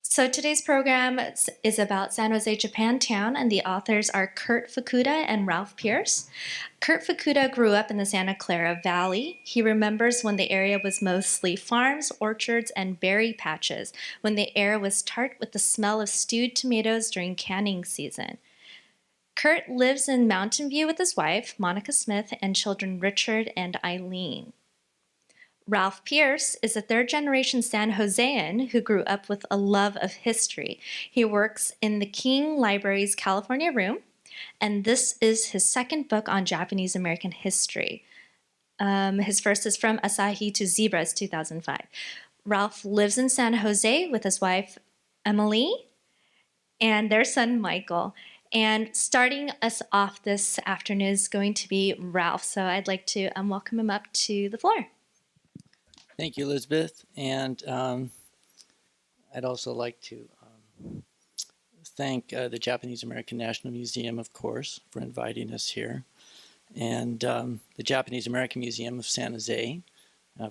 So today's program is about San Jose, Japantown, and the authors are Curt Fukuda and Ralph Pearce. Curt Fukuda grew up in the Santa Clara Valley. He remembers when the area was mostly farms, orchards, and berry patches, when the air was tart with the smell of stewed tomatoes during canning season. Curt lives in Mountain View with his wife, Monica Smith, and children Richard and Eileen. Ralph Pearce is a third-generation San Josean who grew up with a love of history. He works in the King Library's California Room, and this is his second book on Japanese American history. His first is From Asahi to Zebras, 2005. Ralph lives in San Jose with his wife, Emily, and their son, Michael. And starting us off this afternoon is going to be Ralph. So I'd like to welcome him up to the floor. Thank you, Elizabeth. And I'd also like to thank the Japanese American National Museum, of course, for inviting us here, and the Japanese American Museum of San Jose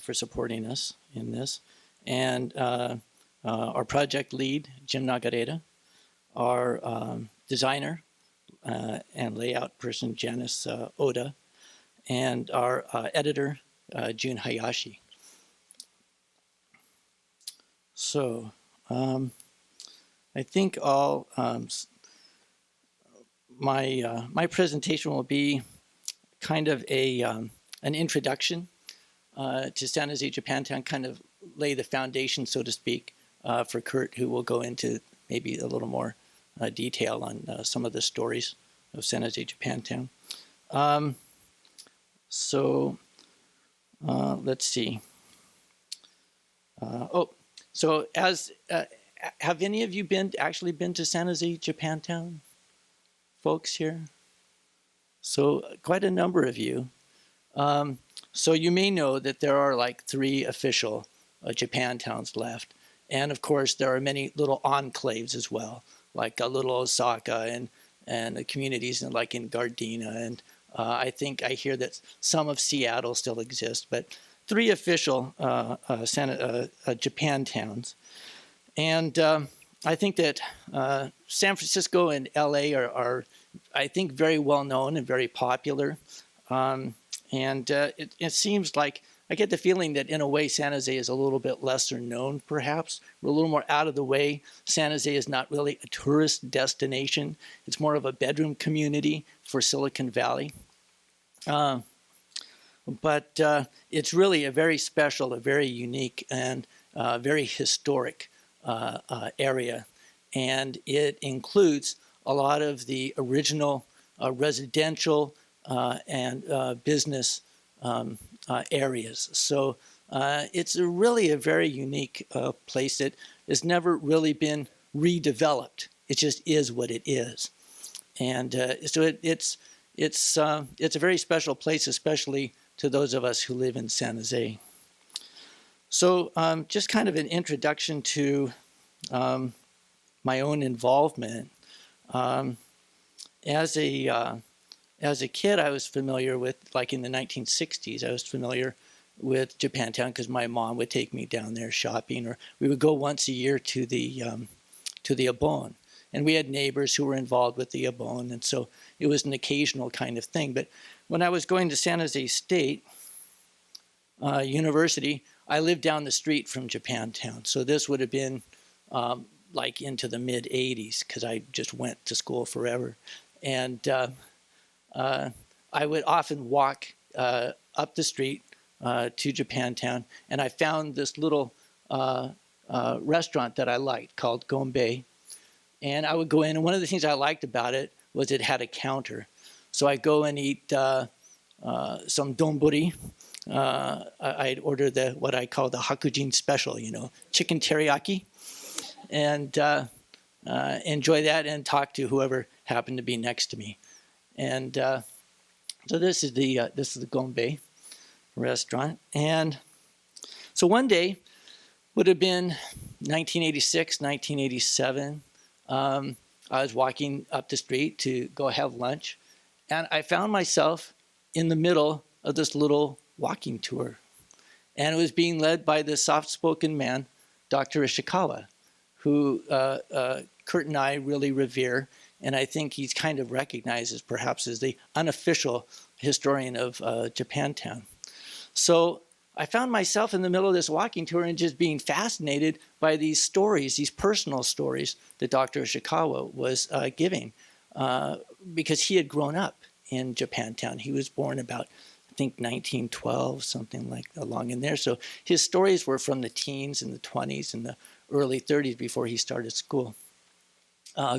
for supporting us in this, and our project lead, Jim Nagareta, our designer and layout person, Janice Oda, and our editor, Jun Hayashi. So I think my presentation will be kind of an introduction to San Jose, Japantown, kind of lay the foundation, so to speak, for Curt, who will go into maybe a little more detail on some of the stories of San Jose, Japantown. Let's see. So have any of you actually been to San Jose, Japantown, folks here? So quite a number of you. So you may know that there are like 3 official Japantowns left. And of course, there are many little enclaves as well, like Little Osaka and communities like in Gardena. And I think I hear that some of Seattle still exist, but 3 official Japantowns. And I think that San Francisco and LA are, I think, very well known and very popular. It seems like, I get the feeling that in a way San Jose is a little bit lesser known, perhaps. We're a little more out of the way. San Jose is not really a tourist destination. It's more of a bedroom community for Silicon Valley. But it's really a very special, a very unique, and very historic area. And it includes a lot of the original residential and business areas. So it's really a very unique place that has never really been redeveloped. It just is what it is. And so it's a very special place, especially to those of us who live in San Jose. So just kind of an introduction to my own involvement. As a kid, I was familiar with, like in the 1960s, I was familiar with Japantown because my mom would take me down there shopping, or we would go once a year to the Abon. And we had neighbors who were involved with the Abon, and so it was an occasional kind of thing. But when I was going to San Jose State University, I lived down the street from Japantown. So this would have been like into the mid-'80s, because I just went to school forever. And I would often walk up the street to Japantown, and I found this little restaurant that I liked called Gombe. And I would go in, and one of the things I liked about it was it had a counter. So I'd go and eat some donburi. I'd order what I call the Hakujin special, chicken teriyaki, and enjoy that and talk to whoever happened to be next to me. And so this is the Gombe restaurant. And so one day, would have been 1986, 1987. I was walking up the street to go have lunch, and I found myself in the middle of this little walking tour. And it was being led by this soft-spoken man, Dr. Ishikawa, who Curt and I really revere, and I think he's kind of recognized as perhaps as the unofficial historian of Japantown. So I found myself in the middle of this walking tour and just being fascinated by these stories, these personal stories that Dr. Ishikawa was giving, because he had grown up in Japantown. He was born about, I think, 1912, something like along in there. So his stories were from the teens and the 20s and the early 30s before he started school,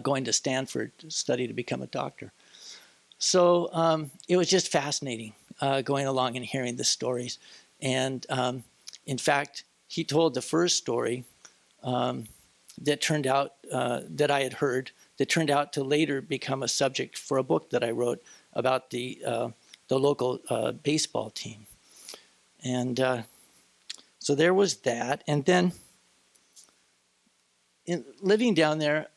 going to Stanford to study to become a doctor. So it was just fascinating going along and hearing the stories. And in fact, he told the first story that turned out, that I had heard, that turned out to later become a subject for a book that I wrote about the local baseball team. And so there was that. And then living down there,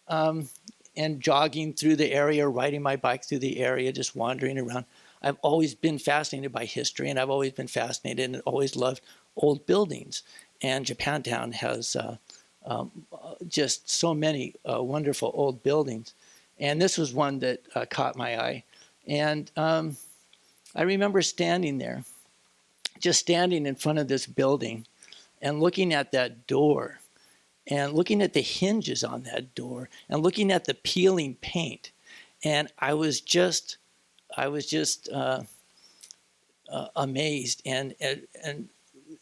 and jogging through the area, riding my bike through the area, just wandering around. I've always been fascinated by history, and I've always been fascinated and always loved old buildings. And Japantown has just so many wonderful old buildings. And this was one that caught my eye. And I remember standing there, just standing in front of this building and looking at that door, and looking at the hinges on that door, and looking at the peeling paint. And I was just amazed. And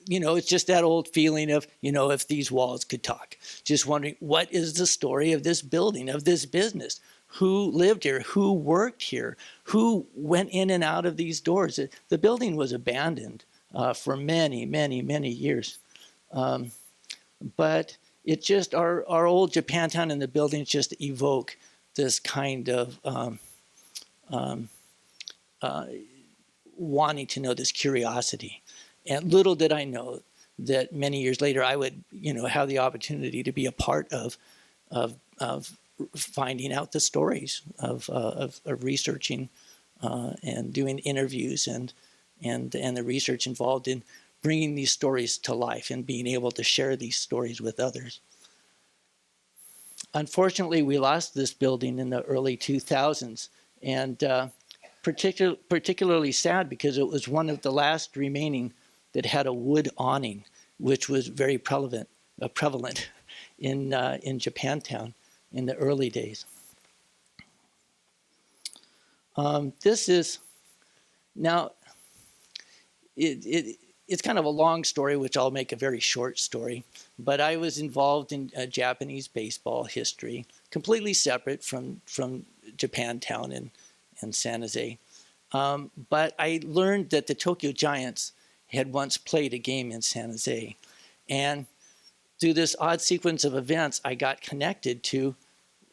you know, it's just that old feeling of, you know, if these walls could talk. Just wondering, what is the story of this building, of this business? Who lived here? Who worked here? Who went in and out of these doors? The building was abandoned for many, many, many years. But it just, our old Japantown and the buildings just evoke this kind of wanting to know, this curiosity. And little did I know that many years later I would, you know, have the opportunity to be a part of finding out the stories, of researching and doing interviews, and the research involved in bringing these stories to life and being able to share these stories with others. Unfortunately, we lost this building in the early 2000s, and particularly sad because it was one of the last remaining that had a wood awning, which was very prevalent in Japantown in the early days. This is now. It's kind of a long story, which I'll make a very short story. But I was involved in Japanese baseball history, completely separate from Japantown and San Jose. But I learned that the Tokyo Giants had once played a game in San Jose. And through this odd sequence of events, I got connected to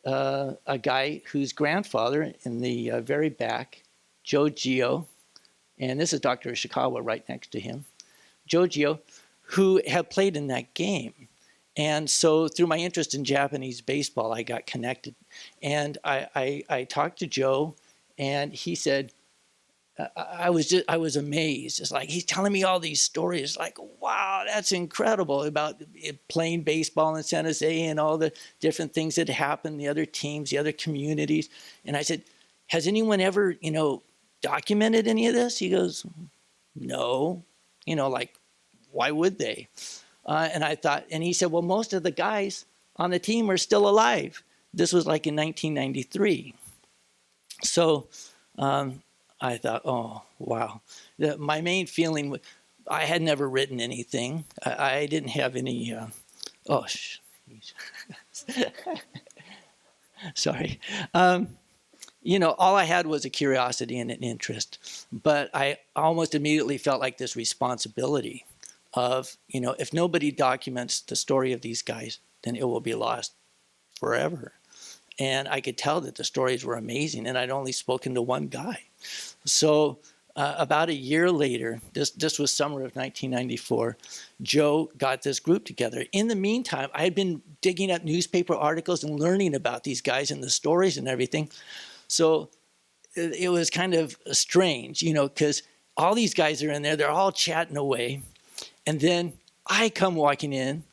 a guy whose grandfather in the very back, Joe Gio, and this is Dr. Ishikawa right next to him, Joe Gio, who had played in that game. And so through my interest in Japanese baseball, I got connected. And I talked to Joe, and he said, I was amazed. It's like, he's telling me all these stories, like, wow, that's incredible, about playing baseball in San Jose and all the different things that happened, the other teams, the other communities. And I said, has anyone ever, you know, documented any of this? He goes, no. You know, like, why would they? And I thought, and he said, well, most of the guys on the team are still alive. This was like in 1993. So I thought, oh, wow. My main feeling, I had never written anything. I didn't have any, sorry. You know, all I had was a curiosity and an interest. But I almost immediately felt like this responsibility of, you know, if nobody documents the story of these guys, then it will be lost forever. And I could tell that the stories were amazing, and I'd only spoken to one guy. So about a year later, this was summer of 1994, Joe got this group together. In the meantime, I had been digging up newspaper articles and learning about these guys and the stories and everything. So it was kind of strange, you know, because all these guys are in there, they're all chatting away. And then I come walking in,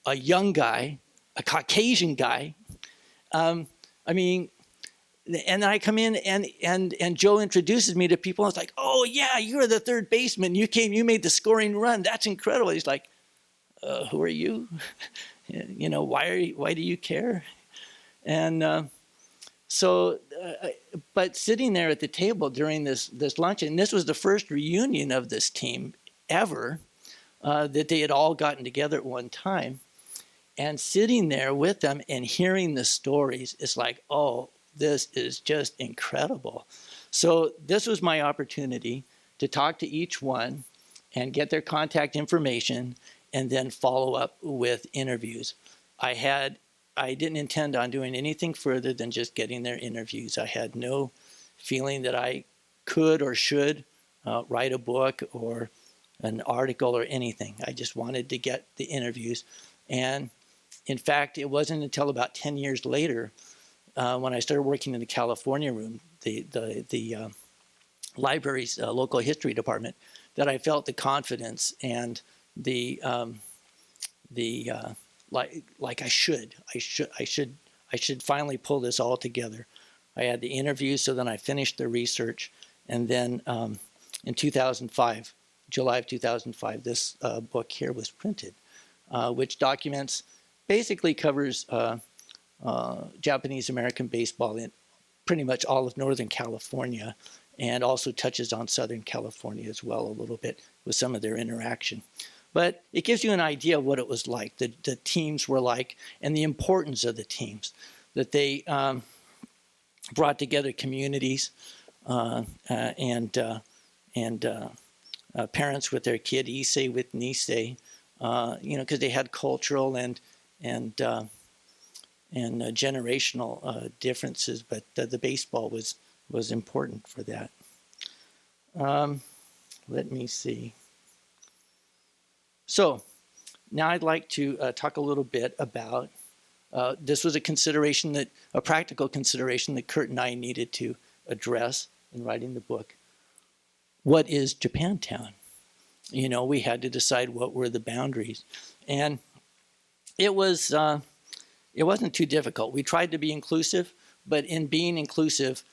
a young guy a Caucasian guy. I mean, and I come in and Joe introduces me to people. And it's like, oh yeah, you're the third baseman. You made the scoring run. That's incredible. He's like, who are you? You know, why do you care? And but sitting there at the table during this lunch, and this was the first reunion of this team ever, that they had all gotten together at one time. And sitting there with them and hearing the stories, it's like, oh, this is just incredible. So this was my opportunity to talk to each one and get their contact information and then follow up with interviews. I didn't intend on doing anything further than just getting their interviews. I had no feeling that I could or should write a book or an article or anything. I just wanted to get the interviews. And in fact, it wasn't until about 10 years later when I started working in the California room, the library's local history department, that I felt the confidence and like I should finally pull this all together. I had the interviews, so then I finished the research, and then in 2005, July of 2005, this book here was printed, which basically covers Japanese American baseball in pretty much all of Northern California, and also touches on Southern California as well a little bit with some of their interaction. But it gives you an idea of what it was like, the teams were like, and the importance of the teams, that they brought together communities and parents with their kid, Issei with Nisei, because they had cultural and generational differences, but the baseball was important for that. Let me see. So now I'd like to talk a little bit about, this was a practical consideration that Curt and I needed to address in writing the book. What is Japantown? We had to decide what were the boundaries. And it wasn't too difficult. We tried to be inclusive, but in being inclusive,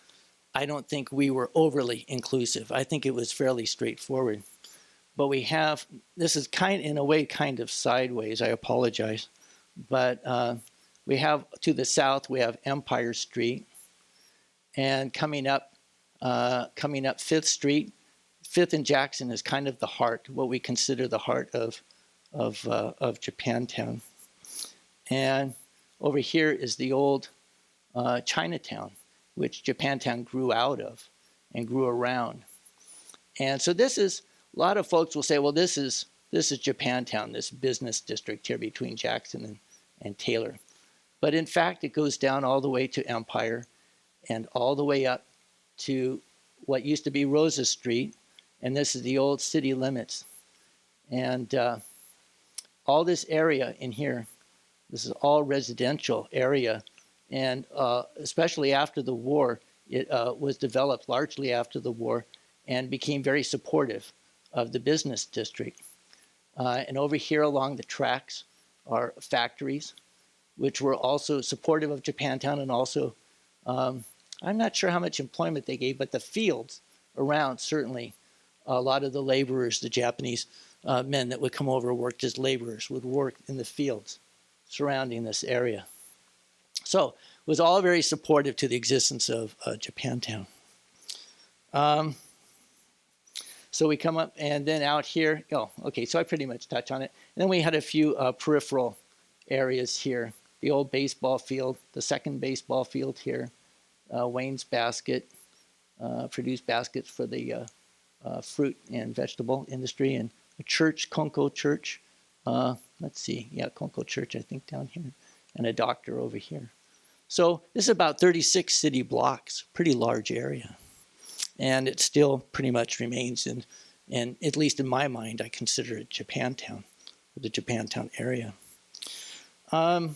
I don't think we were overly inclusive. I think it was fairly straightforward. But this is in a way kind of sideways, I apologize. But we have, to the south, we have Empire Street. And coming up 5th Street, 5th and Jackson is kind of the heart, what we consider the heart of Japantown. And over here is the old Chinatown, which Japantown grew out of and grew around. And so a lot of folks will say, well, this is Japantown, this business district here between Jackson and Taylor. But in fact, it goes down all the way to Empire and all the way up to what used to be Rosa Street. And this is the old city limits. And all this area in here, this is all residential area. And especially after the war, it was developed largely after the war and became very supportive of the business district. And over here along the tracks are factories, which were also supportive of Japantown, and also, I'm not sure how much employment they gave, but the fields around, certainly, a lot of the laborers, the Japanese men that would come over and worked as laborers, would work in the fields surrounding this area. So it was all very supportive to the existence of Japantown. So we come up, and then out here, so I pretty much touch on it. And then we had a few peripheral areas here. The old baseball field, the second baseball field here, Wayne's Basket, produced baskets for the fruit and vegetable industry, and a church, Konko Church. Konko Church, I think, down here, and a doctor over here. So this is about 36 city blocks, pretty large area. And it still pretty much remains, and at least in my mind, I consider it Japantown, or the Japantown area. Now,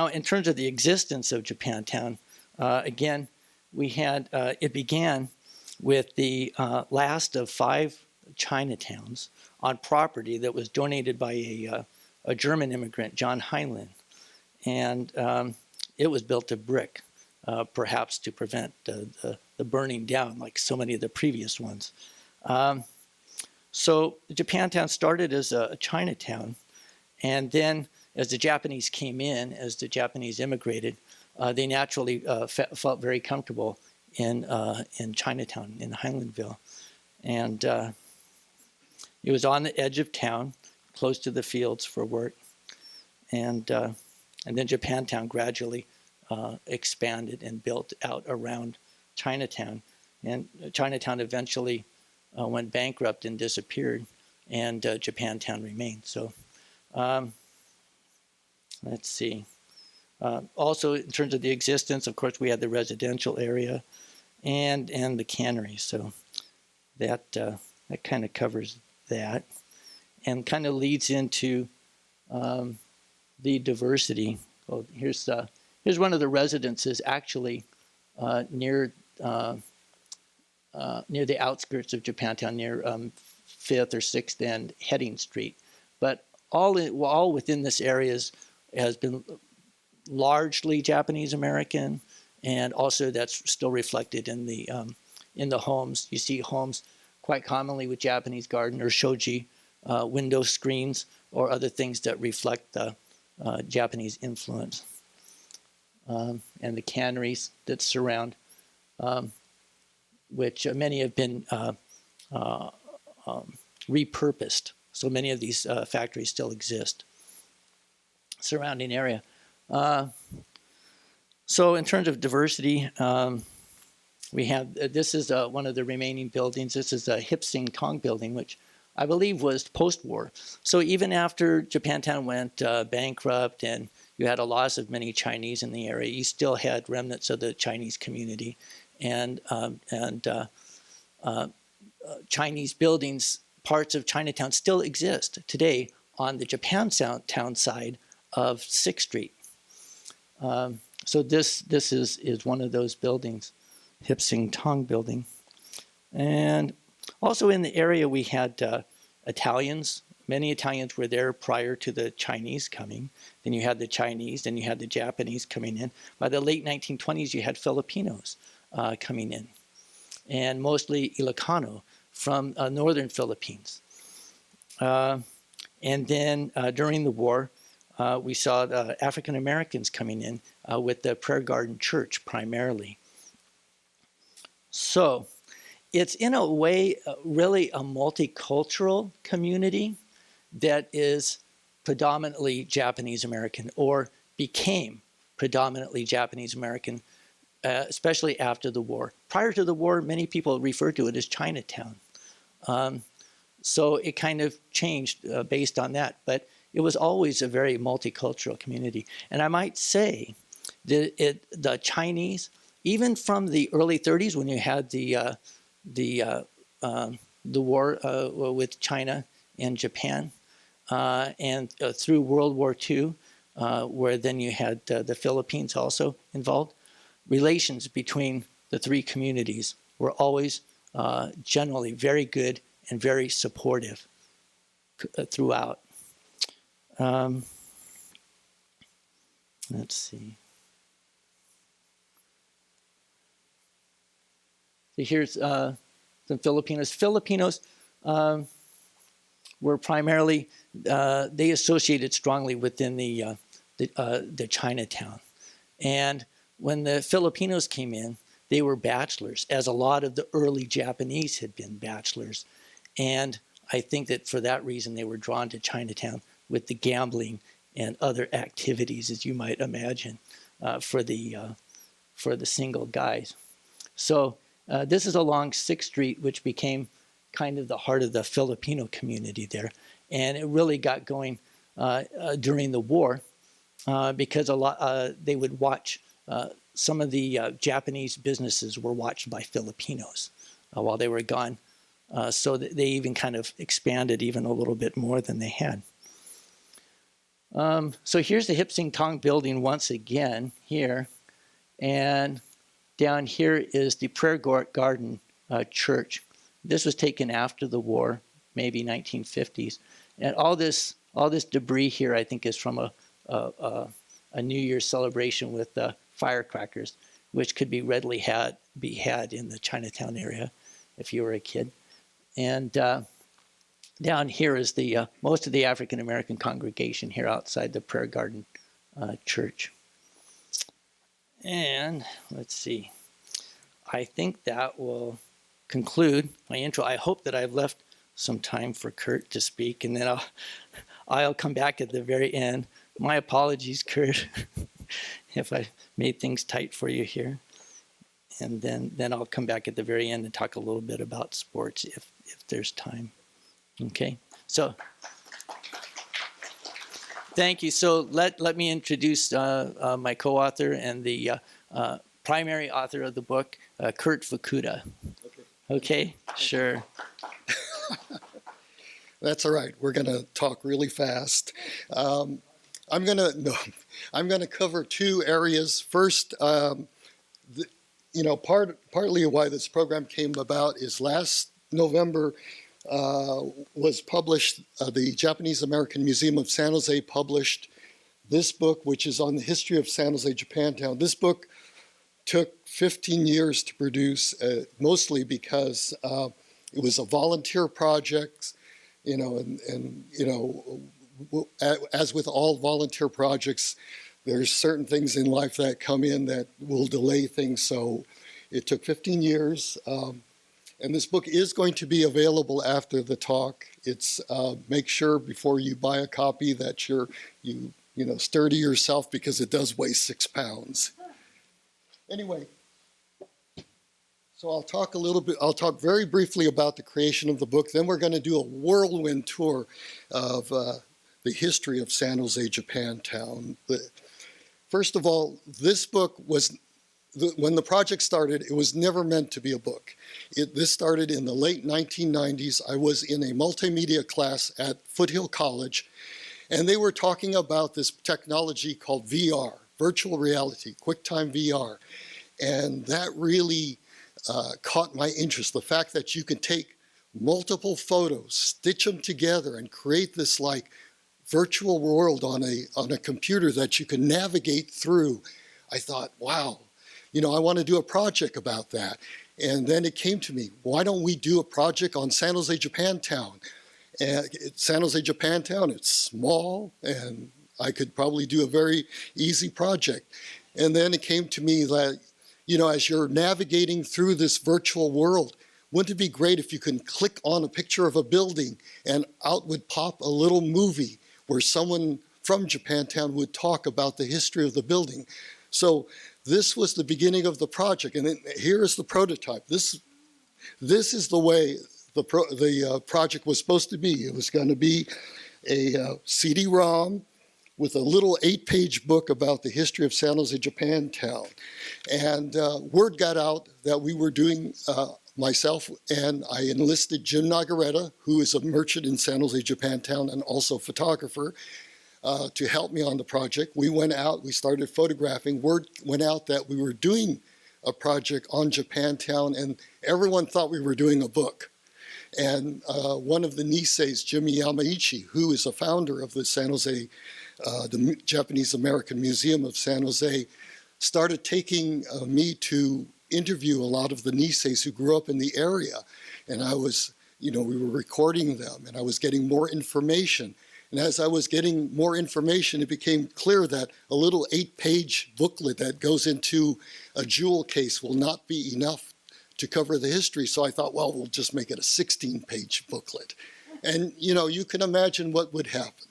in terms of the existence of Japantown, again, it began with the last of 5 Chinatowns on property that was donated by a German immigrant, John Heinlein. And it was built of brick, perhaps to prevent the burning down like so many of the previous ones. So Japantown started as a Chinatown, and then as the Japanese came in, as the Japanese immigrated, they naturally felt very comfortable in Chinatown, in Highlandville. And it was on the edge of town, close to the fields for work. And then Japantown gradually expanded and built out around Chinatown. And Chinatown eventually went bankrupt and disappeared, and Japantown remained. So let's see. Also, in terms of the existence, of course, we had the residential area and the cannery. So that kind of covers that, and kind of leads into the diversity. Well, here's one of the residences, actually near the outskirts of Japantown, near 5th or 6th and Heading Street. But all within this area has been largely Japanese American, and also that's still reflected in the homes. You see homes quite commonly with Japanese garden or shoji window screens or other things that reflect the Japanese influence. And the canneries that surround, which many have been repurposed. So many of these factories still exist. Surrounding area. So in terms of diversity, we have, this is one of the remaining buildings. This is a Hip Sing Tong building, which I believe was post-war. So even after Japantown went bankrupt and you had a loss of many Chinese in the area, you still had remnants of the Chinese community, and Chinese buildings, parts of Chinatown still exist today on the Japantown side of 6th Street. So this is one of those buildings, Hip Sing Tong building. And also in the area we had Italians. Many Italians were there prior to the Chinese coming. Then you had the Chinese, then you had the Japanese coming in. By the late 1920s, you had Filipinos coming in, and mostly Ilocano from northern Philippines. And then during the war, we saw the African Americans coming in with the Prayer Garden Church primarily. So it's in a way really a multicultural community that is predominantly Japanese American, or became predominantly Japanese American, especially after the war. Prior to the war, many people referred to it as Chinatown. So it kind of changed based on that, but it was always a very multicultural community. And I might say that the Chinese, even from the early 30s when you had the war with China and Japan, and through World War II, where then you had the Philippines also involved, relations between the three communities were always generally very good and very supportive throughout. Let's see. So here's some Filipinos. Filipinos were primarily, they associated strongly within the Chinatown. And when the Filipinos came in, they were bachelors, as a lot of the early Japanese had been bachelors. And I think that for that reason, they were drawn to Chinatown with the gambling and other activities, as you might imagine, for the single guys. So this is along 6th Street, which became kind of the heart of the Filipino community there. And it really got going during the war because they would watch, some of the Japanese businesses were watched by Filipinos while they were gone. So that they even kind of expanded even a little bit more than they had. So here's the Hip Sing Tong building once again here. And down here is the Prayer Garden Church. This was taken after the war, maybe 1950s. And all this debris here, I think, is from a New Year's celebration with firecrackers, which could be readily had in the Chinatown area if you were a kid. And down here is the most of the African American congregation here outside the Prayer Garden Church. And let's see. I think that will conclude my intro. I hope that I've left some time for Curt to speak, and then I'll come back at the very end. My apologies, Curt, if I made things tight for you here. And then I'll come back at the very end and talk a little bit about sports if there's time. Okay, so thank you. So let me introduce my co-author and the primary author of the book, Curt Fukuda. Okay, sure. That's all right. We're going to talk really fast. I'm going to cover two areas. First, partly why this program came about is last November was published, the Japanese American Museum of San Jose published this book, which is on the history of San Jose, Japantown. This book took 15 years to produce, mostly because it was a volunteer project, as with all volunteer projects, there's certain things in life that come in that will delay things. So it took 15 years. And this book is going to be available after the talk. It's make sure before you buy a copy that you sturdy yourself, because it does weigh 6 pounds. Anyway, so I'll talk very briefly about the creation of the book. Then we're going to do a whirlwind tour of the history of San Jose, Japantown. First of all, this book was, when the project started, it was never meant to be a book. This started in the late 1990s. I was in a multimedia class at Foothill College, and they were talking about this technology called VR, virtual reality, QuickTime VR. And that really caught my interest. The fact that you can take multiple photos, stitch them together, and create this like virtual world on a computer that you can navigate through. I thought, wow, I want to do a project about that. And then it came to me, why don't we do a project on San Jose, Japantown? And San Jose, Japantown, it's small, and I could probably do a very easy project. And then it came to me that, as you're navigating through this virtual world, wouldn't it be great if you can click on a picture of a building and out would pop a little movie where someone from Japantown would talk about the history of the building? So this was the beginning of the project, and then here is the prototype. This is the way the project was supposed to be. It was going to be a CD-ROM with a little 8-page book about the history of San Jose, Japantown. And word got out that we were doing, myself, and I enlisted Jim Nagaretta, who is a merchant in San Jose, Japantown, and also photographer, to help me on the project. We went out, we started photographing. Word went out that we were doing a project on Japantown, and everyone thought we were doing a book. And one of the Niseis, Jimmy Yamaichi, who is a founder of the San Jose, the Japanese American Museum of San Jose, started taking me to interview a lot of the Niseis who grew up in the area. And I was, we were recording them, and I was getting more information. And as I was getting more information, it became clear that a little 8-page booklet that goes into a jewel case will not be enough to cover the history. So I thought, well, we'll just make it a 16-page booklet. And, you can imagine what would happen.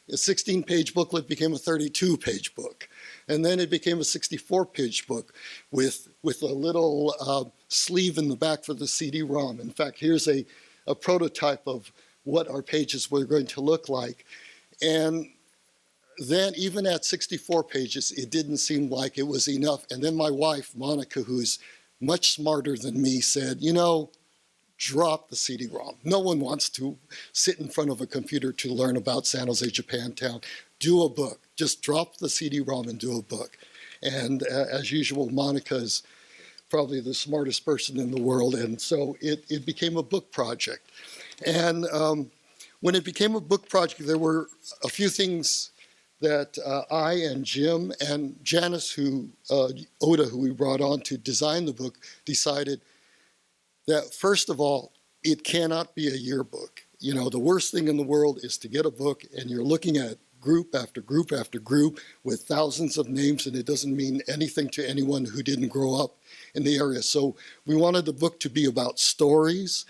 A 16-page booklet became a 32-page book. And then it became a 64-page book with a little sleeve in the back for the CD-ROM. In fact, here's a prototype of what our pages were going to look like. And then even at 64 pages, it didn't seem like it was enough. And then my wife, Monica, who's much smarter than me, said, drop the CD-ROM. No one wants to sit in front of a computer to learn about San Jose, Japantown. Do a book. Just drop the CD-ROM and do a book. And as usual, Monica's probably the smartest person in the world. And so it became a book project. And when it became a book project, there were a few things that I and Jim and Janice, Oda, who we brought on to design the book, decided that, first of all, it cannot be a yearbook. You know, the worst thing in the world is to get a book and you're looking at group after group after group with thousands of names, and it doesn't mean anything to anyone who didn't grow up in the area. So we wanted the book to be about stories,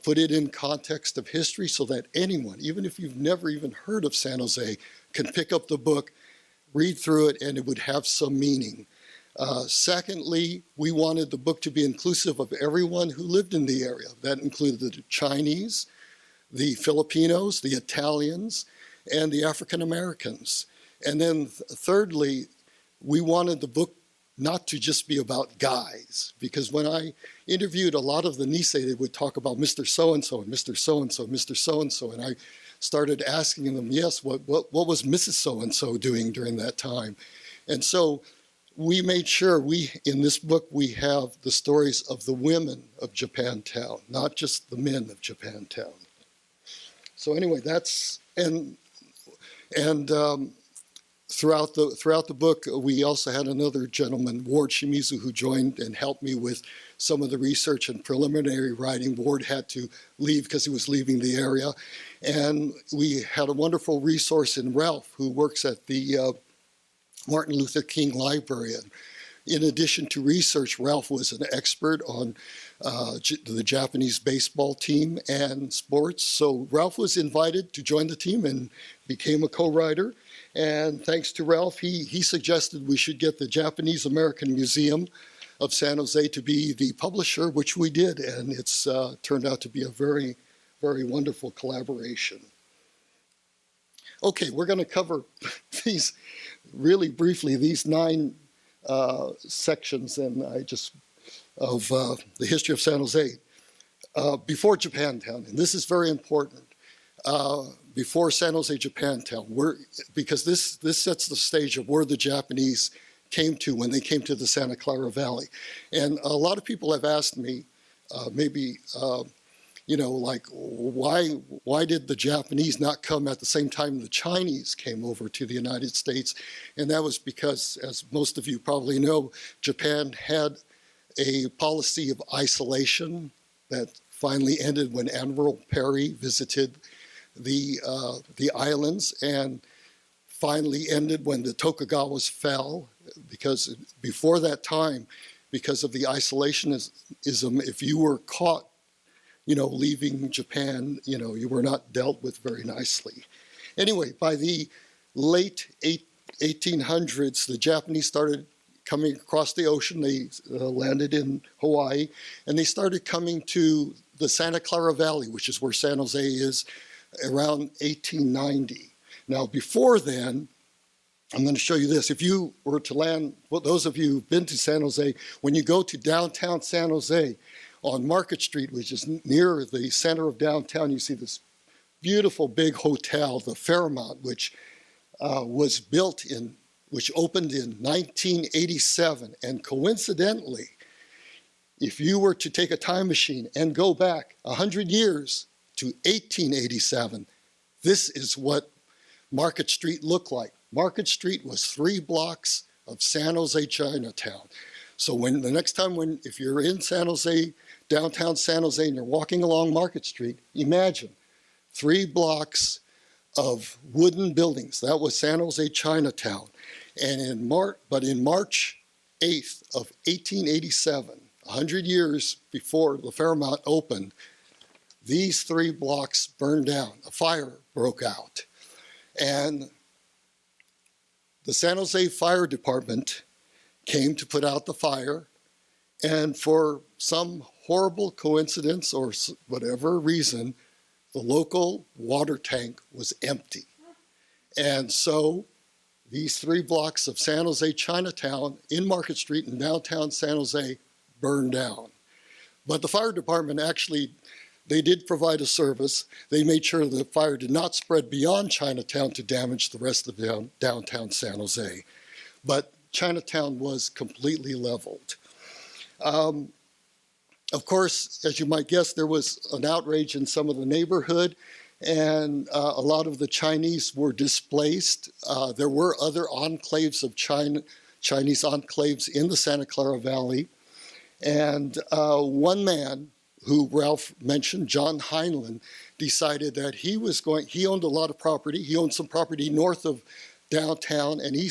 put it in context of history so that anyone, even if you've never even heard of San Jose, can pick up the book, read through it, and it would have some meaning. Secondly, we wanted the book to be inclusive of everyone who lived in the area. That included the Chinese, the Filipinos, the Italians, and the African Americans. And then thirdly, we wanted the book not to just be about guys, because when I interviewed a lot of the Nisei, they would talk about Mr. So-and-so and Mr. So-and-so, Mr. So-and-so, and I started asking them, yes, what was Mrs. So-and-so doing during that time? And so we made sure in this book, we have the stories of the women of Japantown, not just the men of Japantown. So anyway, throughout the book, we also had another gentleman, Ward Shimizu, who joined and helped me with some of the research and preliminary writing. Ward had to leave because he was leaving the area. And we had a wonderful resource in Ralph, who works at the Martin Luther King Library. And in addition to research, Ralph was an expert on the Japanese baseball team and sports. So Ralph was invited to join the team and became a co-writer. And thanks to Ralph, he suggested we should get the Japanese American Museum of San Jose to be the publisher, which we did. And it's turned out to be a very, very wonderful collaboration. Okay, we're going to cover these really briefly, these 9 sections of the history of San Jose. Before Japantown, and this is very important, before San Jose, Japantown, because this sets the stage of where the Japanese came to when they came to the Santa Clara Valley. And a lot of people have asked me, like, why did the Japanese not come at the same time the Chinese came over to the United States? And that was because, as most of you probably know, Japan had a policy of isolation that finally ended when Admiral Perry visited the islands, and finally ended when the Tokugawas fell, because before that time, because of the isolationism, if you were caught leaving Japan, you were not dealt with very nicely. Anyway, by the late 1800s, the Japanese started coming across the ocean. They landed in Hawaii, and they started coming to the Santa Clara Valley, which is where San Jose is, around 1890. Now, before then, I'm going to show you this. If you were to land, those of you who've been to San Jose, when you go to downtown San Jose, on Market Street, which is near the center of downtown, you see this beautiful big hotel, the Fairmont, which which opened in 1987. And coincidentally, if you were to take a time machine and go back 100 years to 1887, this is what Market Street looked like. Market Street was 3 blocks of San Jose Chinatown. So the next time if you're in San Jose, downtown San Jose, and you're walking along Market Street, imagine 3 blocks of wooden buildings. That was San Jose Chinatown. And in March 8th of 1887, 100 years before the Fairmont opened, these 3 blocks burned down. A fire broke out. And the San Jose Fire Department came to put out the fire, and for some horrible coincidence or whatever reason, the local water tank was empty. And so these 3 blocks of San Jose Chinatown in Market Street in downtown San Jose burned down. But the fire department they did provide a service. They made sure the fire did not spread beyond Chinatown to damage the rest of downtown San Jose. But Chinatown was completely leveled. Of course, as you might guess, there was an outrage in some of the neighborhood, and a lot of the Chinese were displaced. There were other enclaves of Chinese enclaves in the Santa Clara Valley. And one man who Ralph mentioned, John Heinlein, decided that he owned a lot of property. He owned some property north of downtown, and he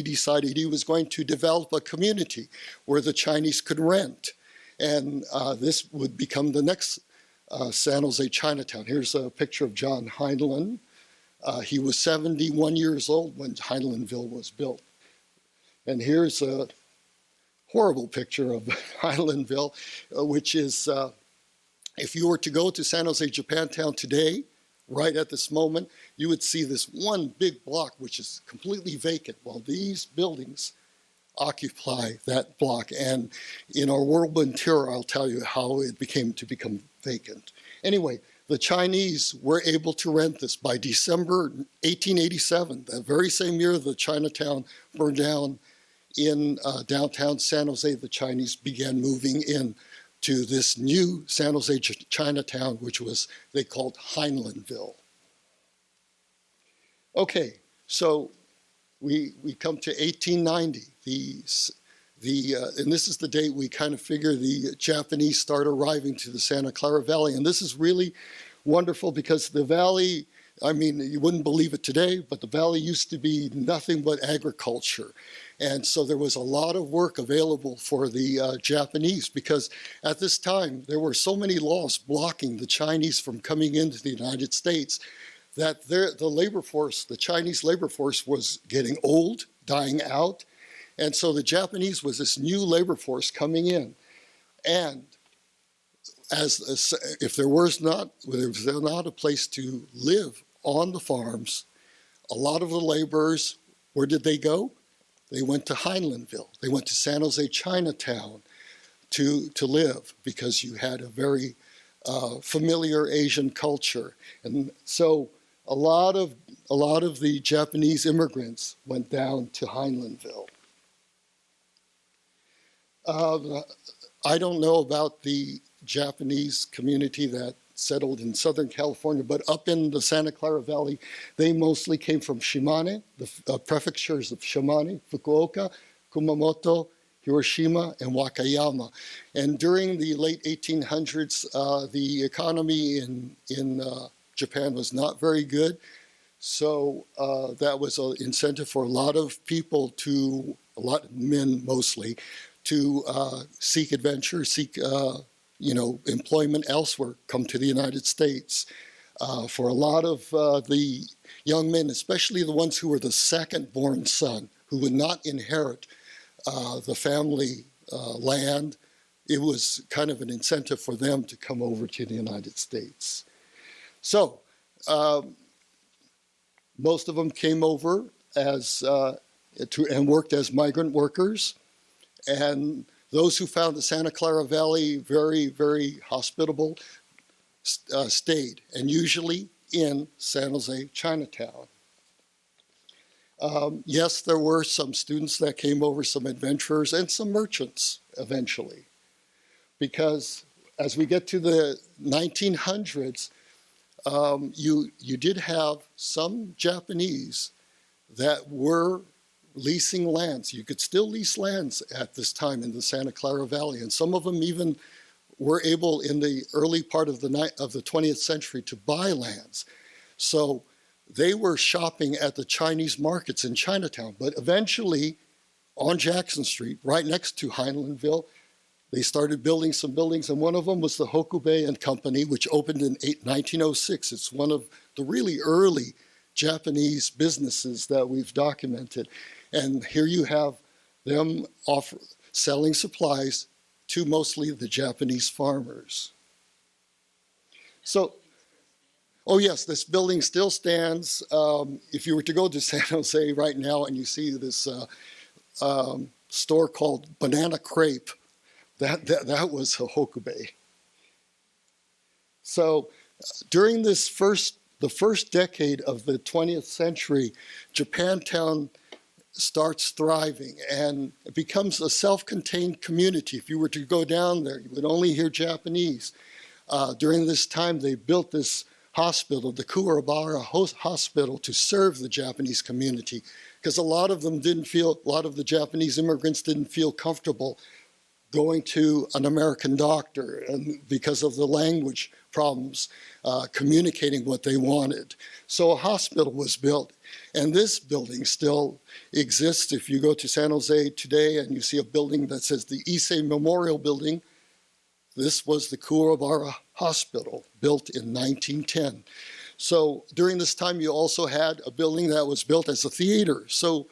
decided he was going to develop a community where the Chinese could rent. And this would become the next San Jose Chinatown. Here's a picture of John Heinlein. He was 71 years old when Heinleinville was built. And here's a horrible picture of Heinleinville, which is, if you were to go to San Jose Japantown today, right at this moment, you would see this one big block which is completely vacant, while these buildings occupy that block. And in our whirlwind tour, I'll tell you how it become vacant. Anyway, the Chinese were able to rent this by December 1887, that very same year the Chinatown burned down in downtown San Jose. The Chinese began moving in to this new San Jose Chinatown, which they called Heinleinville. Okay, so we come to 1890. And this is the date we kind of figure the Japanese start arriving to the Santa Clara Valley. And this is really wonderful because the valley, I mean, you wouldn't believe it today, but the valley used to be nothing but agriculture. And so there was a lot of work available for the Japanese, because at this time there were so many laws blocking the Chinese from coming into the United States that the Chinese labor force was getting old, dying out. And so the Japanese was this new labor force coming in. And if there was not a place to live on the farms, a lot of the laborers, where did they go? They went to Heinleinville. They went to San Jose Chinatown to live, because you had a very familiar Asian culture. And so a lot of the Japanese immigrants went down to Heinleinville. I don't know about the Japanese community that settled in Southern California, but up in the Santa Clara Valley, they mostly came from Shimane, the prefectures of Shimane, Fukuoka, Kumamoto, Hiroshima, and Wakayama. And during the late 1800s, the economy in Japan was not very good. So that was an incentive for a lot of men mostly, to seek adventure, seek employment elsewhere, come to the United States. For a lot of the young men, especially the ones who were the second-born son, who would not inherit the family land, it was kind of an incentive for them to come over to the United States. So most of them came over and worked as migrant workers. And those who found the Santa Clara Valley very, very hospitable stayed, and usually in San Jose Chinatown. Yes, there were some students that came over, some adventurers, and some merchants eventually. Because as we get to the 1900s, you did have some Japanese that were leasing lands. You could still lease lands at this time in the Santa Clara Valley, and some of them even were able in the early part of the 20th century to buy lands. So they were shopping at the Chinese markets in Chinatown, but eventually on Jackson Street, right next to Heinleinville, they started building some buildings, and one of them was the Hokubei and Company, which opened in 1906. It's one of the really early Japanese businesses that we've documented. And here you have them selling supplies to mostly the Japanese farmers. So, oh yes, this building still stands. If you were to go to San Jose right now and you see this store called Banana Crepe, that was a Hokubei. So during the first decade of the 20th century, Japantown starts thriving, and it becomes a self-contained community. If you were to go down there, you would only hear Japanese. During this time, they built this hospital, the Kuwabara Hospital, to serve the Japanese community, because a lot of the Japanese immigrants didn't feel comfortable going to an American doctor, and because of the language problems, communicating what they wanted. So a hospital was built, and this building still exists. If you go to San Jose today and you see a building that says the Issei Memorial Building, this was the Kuwabara Hospital, built in 1910. So during this time, you also had a building that was built as a theater. So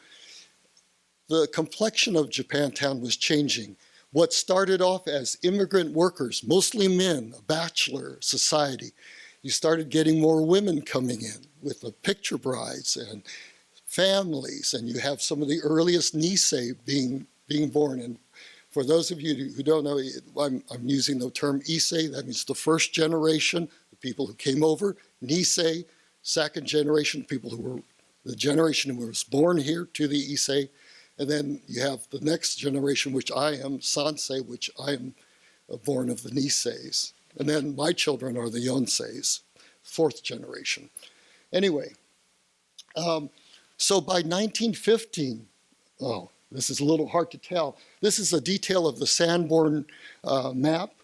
the complexion of Japantown was changing. What started off as immigrant workers, mostly men, a bachelor society, you started getting more women coming in with the picture brides and families, and you have some of the earliest Nisei being born. And for those of you who don't know, I'm using the term Issei. That means the first generation, the people who came over. Nisei, second generation, people who were the generation who was born here to the Issei. And then you have the next generation, which I am, Sansei, which I am born of the Niseis. And then my children are the Yonseis, fourth generation. Anyway, so by 1915, this is a little hard to tell. This is a detail of the Sanborn map.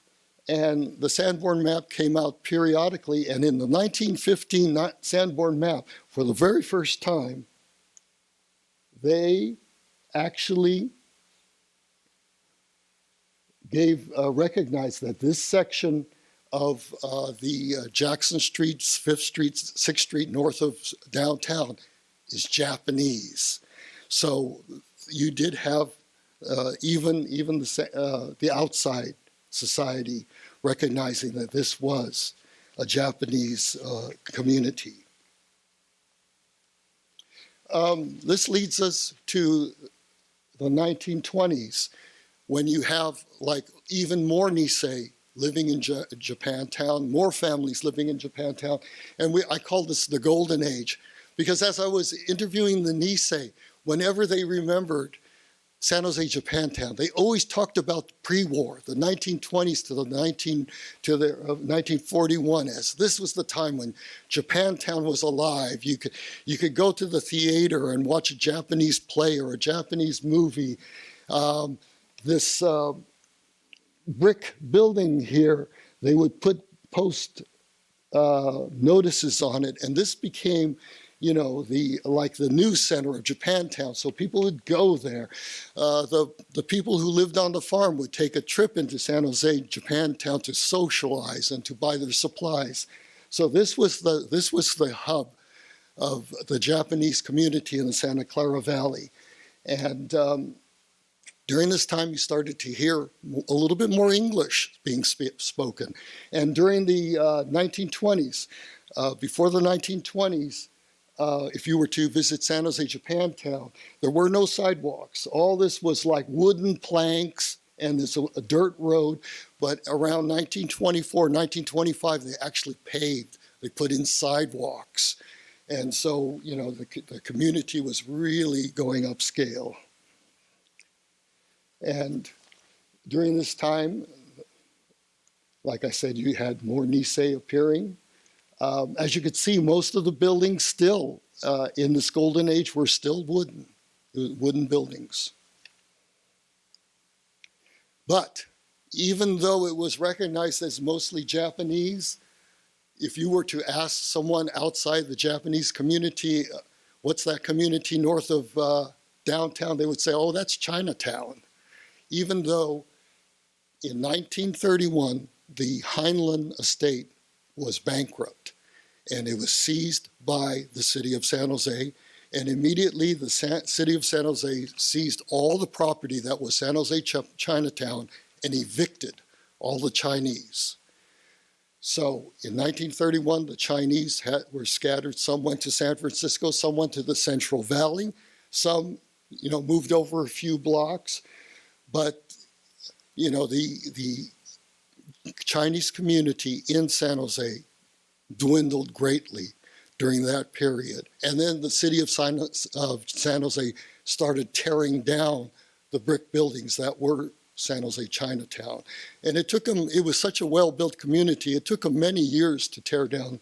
And the Sanborn map came out periodically. And in the 1915 Sanborn map, for the very first time, they actually recognized that this section of the Jackson Street, 5th Street, 6th Street, north of downtown is Japanese. So you did have even the outside society recognizing that this was a Japanese community. This leads us to the 1920s, when you have like even more Nisei living in Japantown, more families living in Japantown. And I call this the golden age, because as I was interviewing the Nisei, whenever they remembered San Jose, Japantown, they always talked about pre-war, the 1920s to the 1941, as this was the time when Japantown was alive. You could go to the theater and watch a Japanese play or a Japanese movie. This brick building here, they would post notices on it, and this became, like the news center of Japantown. So people would go there. The people who lived on the farm would take a trip into San Jose, Japantown, to socialize and to buy their supplies. So this was the hub of the Japanese community in the Santa Clara Valley. And during this time, you started to hear a little bit more English being spoken. And during the 1920s, before the 1920s, if you were to visit San Jose, Japantown, there were no sidewalks. All this was like wooden planks, and there's a dirt road. But around 1924, 1925, they actually paved. They put in sidewalks. And so, the community was really going upscale. And during this time, like I said, you had more Nisei appearing. As you could see, most of the buildings still in this golden age were still wooden buildings. But even though it was recognized as mostly Japanese, if you were to ask someone outside the Japanese community, what's that community north of downtown, they would say, oh, that's Chinatown. Even though in 1931, the Heinlein estate was bankrupt, and it was seized by the city of San Jose, and immediately the city of San Jose seized all the property that was San Jose Chinatown and evicted all the Chinese. So in 1931, the Chinese were scattered. Some went to San Francisco, some went to the Central Valley, some moved over a few blocks, but the Chinese community in San Jose dwindled greatly during that period. And then the city of San Jose started tearing down the brick buildings that were San Jose Chinatown. And it took them, it was such a well-built community, it took them many years to tear down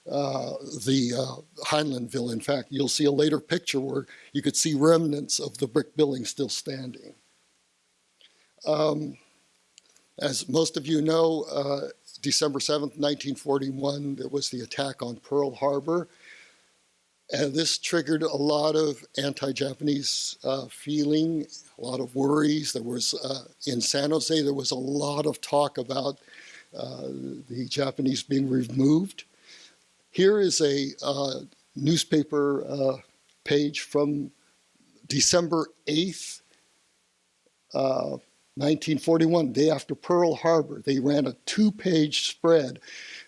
the Heinleinville. In fact, you'll see a later picture where you could see remnants of the brick building still standing. As most of you know, December 7th, 1941, there was the attack on Pearl Harbor. And this triggered a lot of anti-Japanese feeling, a lot of worries. There was, in San Jose, there was a lot of talk about the Japanese being removed. Here is a newspaper page from December 8th, 1941, day after Pearl Harbor. They ran a 2-page spread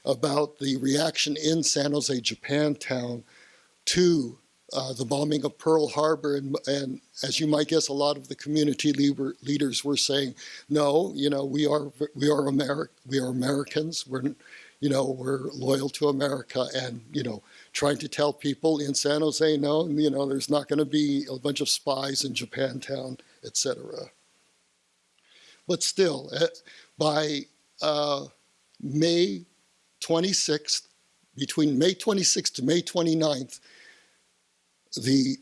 about the reaction in San Jose, Japantown, to the bombing of Pearl Harbor. And as you might guess, a lot of the community leaders were saying, no, you know, we are Americans. We're loyal to America, and, you know, trying to tell people in San Jose, no, you know, there's not going to be a bunch of spies in Japantown, etc. But still, by May 26th, between May 26th to May 29th, the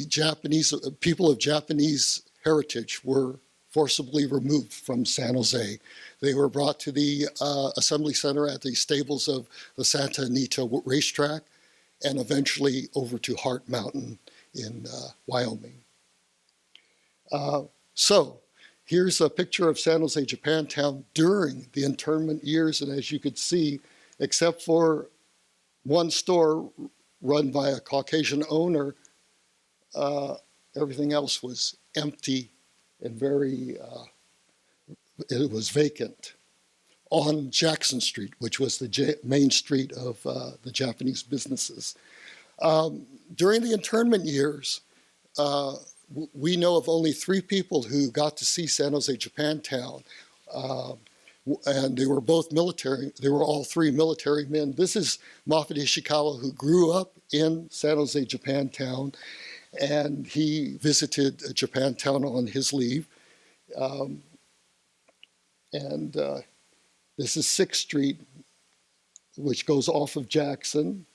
Japanese people of Japanese heritage were forcibly removed from San Jose. They were brought to the assembly center at the stables of the Santa Anita racetrack, and eventually over to Hart Mountain in Wyoming. So here's a picture of San Jose, Japantown during the internment years, and as you could see, except for one store run by a Caucasian owner, everything else was empty and very, it was vacant on Jackson Street, which was the main street of the Japanese businesses. During the internment years, we know of only 3 people who got to see San Jose, Japantown. And they were both military. They were all 3 military men. This is Moffett Ishikawa, who grew up in San Jose, Japantown, and he visited Japantown on his leave. This is 6th Street, which goes off of Jackson.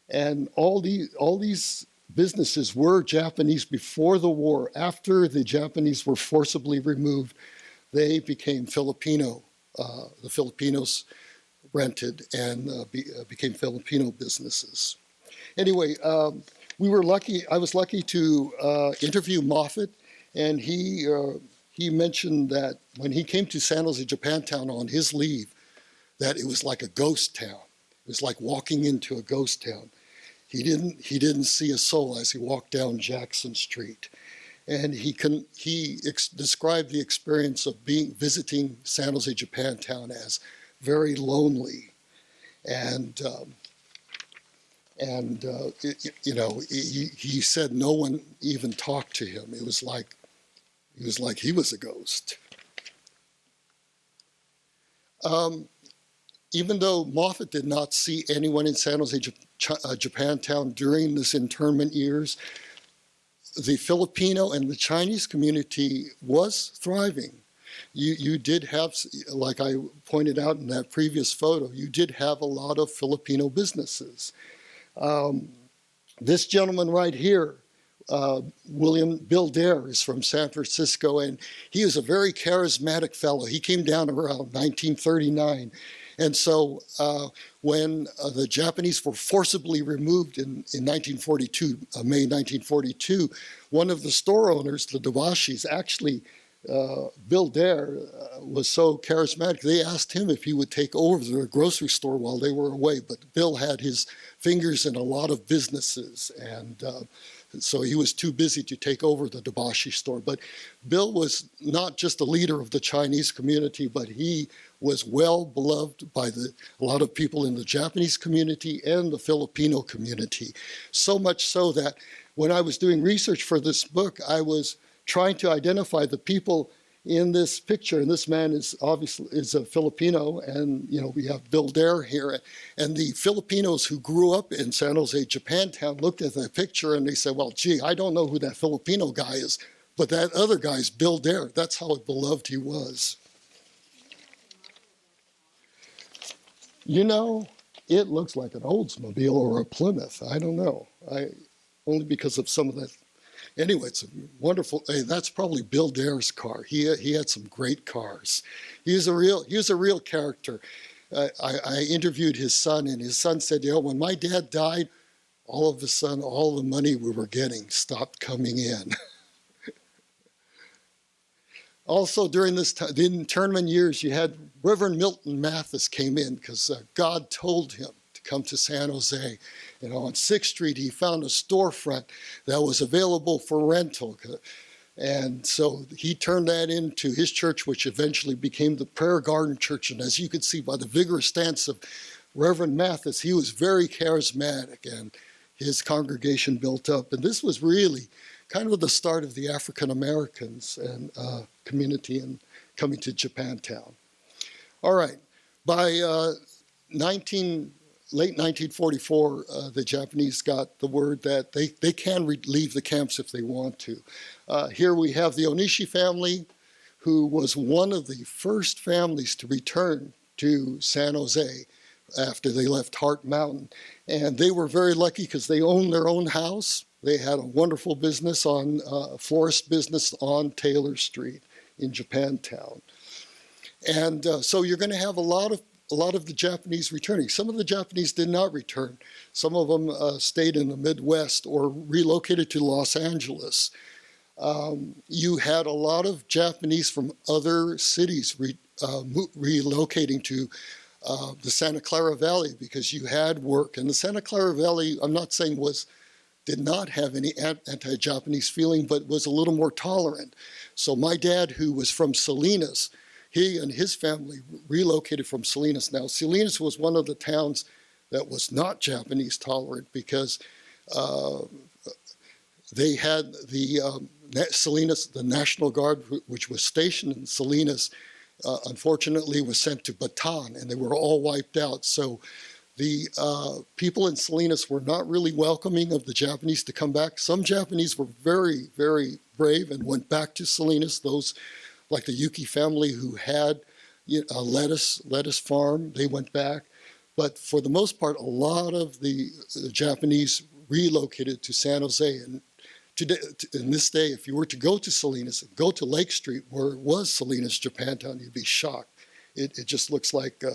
And all these businesses were Japanese before the war. After the Japanese were forcibly removed, they became Filipino. The Filipinos rented and became Filipino businesses. Anyway, we were lucky. I was lucky to interview Moffett, and he mentioned that when he came to San Jose, Japantown on his leave, that it was like a ghost town. It was like walking into a ghost town. He didn't see a soul as he walked down Jackson Street. And he described the experience of visiting San Jose, Japantown as very lonely, and he said no one even talked to him. It was like he was a ghost. Even though Moffett did not see anyone in San Jose, Japantown during this internment years, the Filipino and the Chinese community was thriving. You did have, like I pointed out in that previous photo, you did have a lot of Filipino businesses. This gentleman right here, Bill Dare, is from San Francisco, and he is a very charismatic fellow. He came down around 1939. And so when the Japanese were forcibly removed in 1942, May 1942, one of the store owners, the Debashis, actually, Bill Dare was so charismatic, they asked him if he would take over their grocery store while they were away. But Bill had his fingers in a lot of businesses, and so he was too busy to take over the Debashi store. But Bill was not just a leader of the Chinese community, but he was well beloved by a lot of people in the Japanese community and the Filipino community. So much so that when I was doing research for this book, I was trying to identify the people in this picture, and this man is obviously a Filipino, and we have Bill Dare here, and the Filipinos who grew up in San Jose, Japantown, looked at that picture and they said, well, gee, I don't know who that Filipino guy is, but that other guy's Bill Dare. That's how beloved he was. It looks like an Oldsmobile or a Plymouth. I don't know. Only because of some of that. Anyway, it's a wonderful. Hey, that's probably Bill Dare's car. He had some great cars. He was a real character. I interviewed his son, and his son said, when my dad died, all of a sudden, all the money we were getting stopped coming in. Also, during this time, the internment years, you had Reverend Milton Mathis came in because God told him to come to San Jose. On 6th Street, he found a storefront that was available for rental. And so he turned that into his church, which eventually became the Prayer Garden Church. And as you can see by the vigorous stance of Reverend Mathis, he was very charismatic, and his congregation built up. And this was really kind of the start of the African Americans and community and coming to Japantown. All right, by late 1944, the Japanese got the word that they can leave the camps if they want to. Here we have the Onishi family, who was one of the first families to return to San Jose after they left Hart Mountain. And they were very lucky because they owned their own house. They had a wonderful business florist business on Taylor Street in Japantown. And so you're going to have a lot of the Japanese returning. Some of the Japanese did not return. Some of them stayed in the Midwest or relocated to Los Angeles. You had a lot of Japanese from other cities relocating to the Santa Clara Valley because you had work. And the Santa Clara Valley, I'm not saying did not have any anti-Japanese feeling, but was a little more tolerant. So my dad, who was from Salinas, he and his family relocated from Salinas. Now, Salinas was one of the towns that was not Japanese tolerant because they had the Salinas, the National Guard, which was stationed in Salinas, unfortunately was sent to Bataan, and they were all wiped out. So the people in Salinas were not really welcoming of the Japanese to come back. Some Japanese were very, very brave and went back to Salinas. Those like the Yuki family who had a lettuce farm, they went back. But for the most part, a lot of the Japanese relocated to San Jose. And today, in this day, if you were to go to Salinas, go to Lake Street, where it was Salinas, Japantown, you'd be shocked. It just looks like a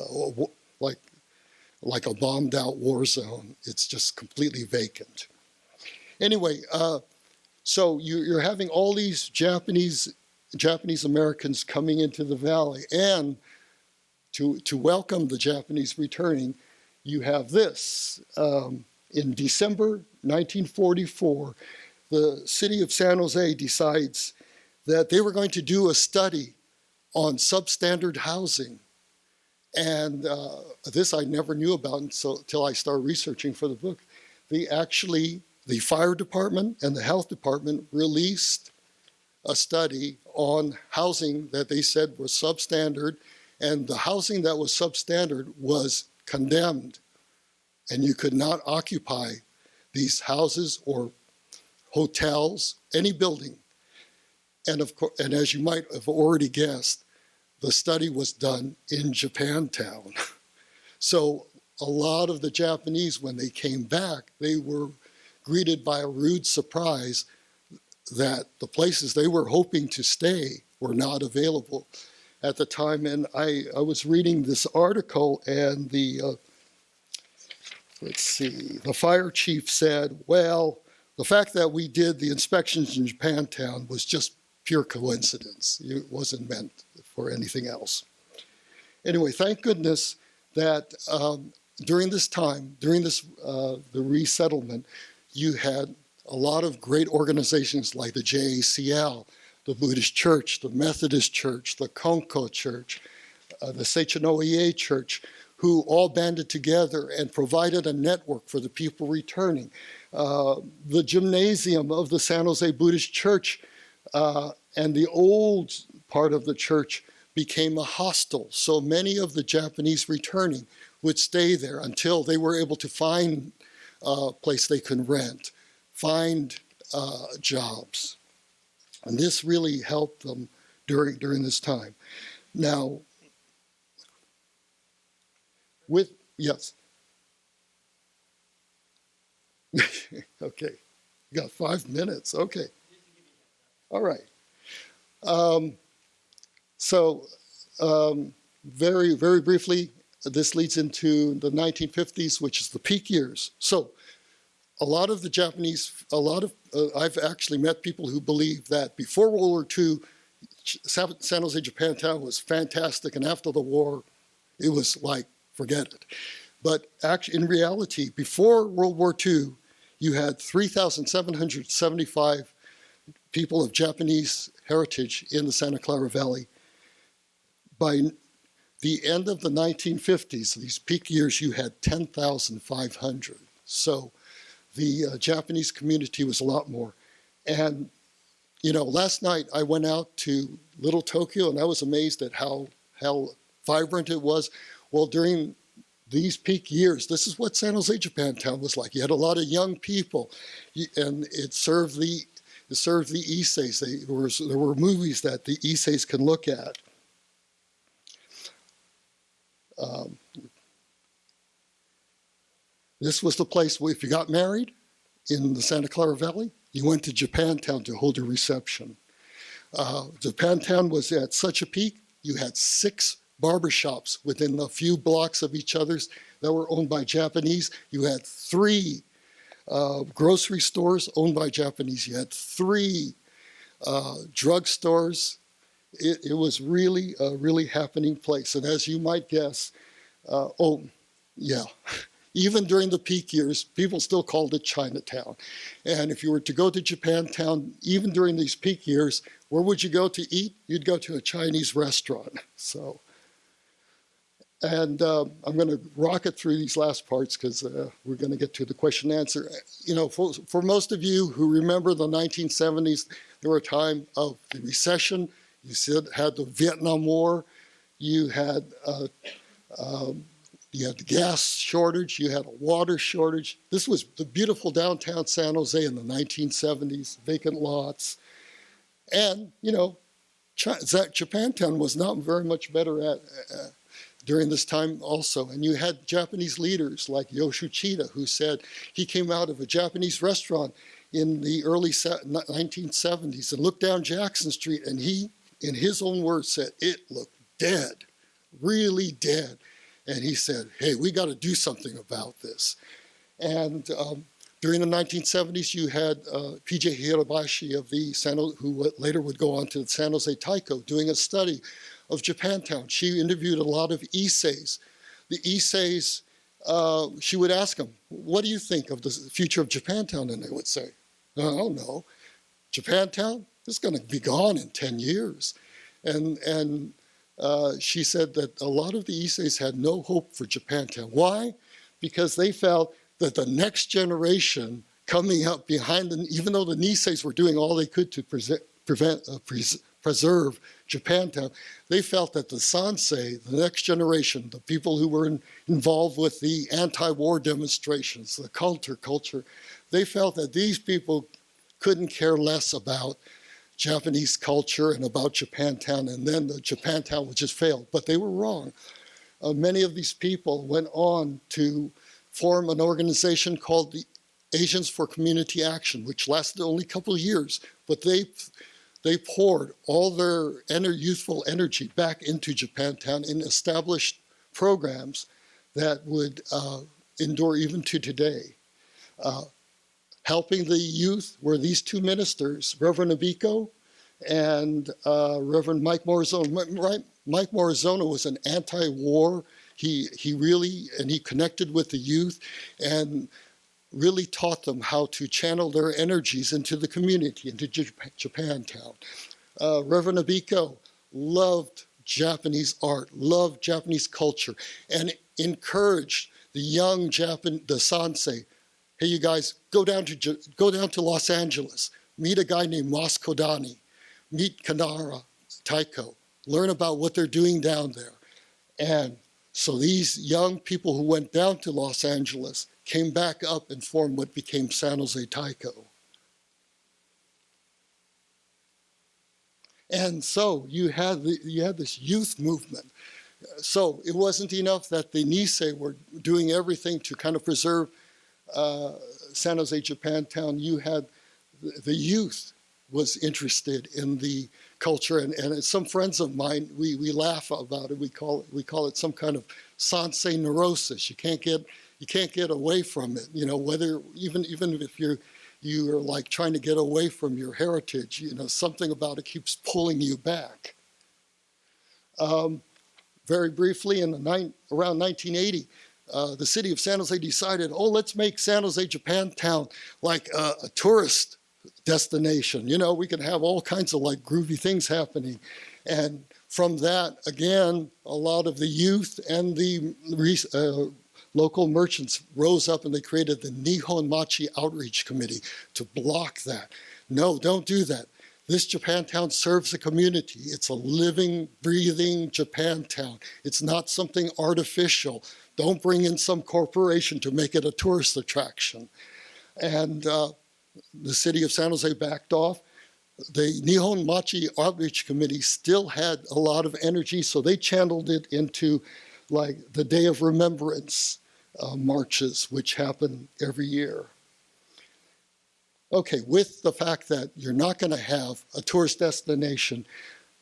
bombed out war zone. It's just completely vacant. Anyway, so you're having all these Japanese Americans coming into the valley, and to welcome the Japanese returning, you have this. In December 1944, the city of San Jose decides that they were going to do a study on substandard housing. And this I never knew about until I started researching for the book. The fire department and the health department released a study on housing that they said was substandard, and the housing that was substandard was condemned, and you could not occupy these houses or hotels, any building. And of course, and as you might have already guessed, the study was done in Japantown. So a lot of the Japanese, when they came back, they were greeted by a rude surprise that the places they were hoping to stay were not available at the time. And I was reading this article, and the fire chief said, well, the fact that we did the inspections in Japantown was just pure coincidence. It wasn't meant for anything else. Anyway, thank goodness that during the resettlement, you had a lot of great organizations like the JACL, the Buddhist Church, the Methodist Church, the Konko Church, the Seichono-ie Church, who all banded together and provided a network for the people returning. The gymnasium of the San Jose Buddhist Church and the old part of the church became a hostel. So many of the Japanese returning would stay there until they were able to find a place they could rent, find jobs. And this really helped them during this time. Now, yes. Okay, you got 5 minutes, okay. All right. Very, very briefly, this leads into the 1950s, which is the peak years. So a lot of the Japanese, I've actually met people who believe that before World War II, San Jose, Japantown was fantastic, and after the war, it was like, forget it. But actually, in reality, before World War II, you had 3,775 people of Japanese heritage in the Santa Clara Valley. By the end of the 1950s, these peak years, you had 10,500. So the Japanese community was a lot more. And, last night I went out to Little Tokyo, and I was amazed at how vibrant it was. Well, during these peak years, this is what San Jose, Japantown was like. You had a lot of young people, and it served the Issei's. There were movies that the Issei's can look at. This was the place where if you got married in the Santa Clara Valley, you went to Japantown to hold a reception. Japantown was at such a peak, you had 6 barbershops within a few blocks of each other's that were owned by Japanese. You had 3 grocery stores owned by Japanese. You had 3 drugstores. It was really a really happening place. And as you might guess, even during the peak years, people still called it Chinatown. And if you were to go to Japantown, even during these peak years, where would you go to eat? You'd go to a Chinese restaurant. So, and I'm going to rocket through these last parts because we're going to get to the question and answer. For most of you who remember the 1970s, there were a time of the recession. You had the Vietnam War. You had the gas shortage. You had a water shortage. This was the beautiful downtown San Jose in the 1970s, vacant lots. And, Japantown was not very much better during this time also. And you had Japanese leaders like Yoshichida, who said he came out of a Japanese restaurant in the early 1970s and looked down Jackson Street, and he, in his own words, said, it looked dead, really dead. And he said, hey, we got to do something about this. And during the 1970s, you had P.J. Hirabashi of who later would go on to the San Jose Taiko, doing a study of Japantown. She interviewed a lot of Issei's. The Issei's, she would ask them, what do you think of the future of Japantown? And they would say, I don't know. Japantown is going to be gone in 10 years. And she said that a lot of the Issei's had no hope for Japantown. Why? Because they felt that the next generation coming up behind them, even though the Nisei's were doing all they could to preserve Japantown, they felt that the Sansei, the next generation, the people who were involved with the anti-war demonstrations, the culture, they felt that these people couldn't care less about Japanese culture and about Japantown, and then the Japantown would just fail. But they were wrong. Many of these people went on to form an organization called the Asians for Community Action, which lasted only a couple of years, but they poured all their youthful energy back into Japantown and established programs that would endure even to today. Helping the youth were these 2 ministers, Reverend Abiko and Reverend Mike Morizona. Mike Morizona was an anti-war. He connected with the youth and really taught them how to channel their energies into the community, into Japantown. Reverend Abiko loved Japanese art, loved Japanese culture, and encouraged the young the Sansei, hey, you guys, go down to Los Angeles, meet a guy named Mas Kodani, meet Kanara, Taiko, learn about what they're doing down there. And so these young people who went down to Los Angeles came back up and formed what became San Jose Taiko. And so you had this youth movement. So it wasn't enough that the Nisei were doing everything to kind of preserve San Jose Japantown. You had the youth was interested in the culture, and some friends of mine, we laugh about it. We call it some kind of sansei neurosis. You can't get away from it. You know, whether even if you're like trying to get away from your heritage, you know, something about it keeps pulling you back. Very briefly, around 1980, the city of San Jose decided, oh, let's make San Jose Japantown like a tourist destination. You know, we can have all kinds of like groovy things happening. And from that, again, a lot of the youth and the local merchants rose up and they created the Nihon Machi Outreach Committee to block that. No, don't do that. This Japantown serves the community. It's a living, breathing Japantown. It's not something artificial. Don't bring in some corporation to make it a tourist attraction. And the city of San Jose backed off. The Nihon Machi Outreach Committee still had a lot of energy, so they channeled it into like the Day of Remembrance marches, which happen every year. Okay, with the fact that you're not going to have a tourist destination,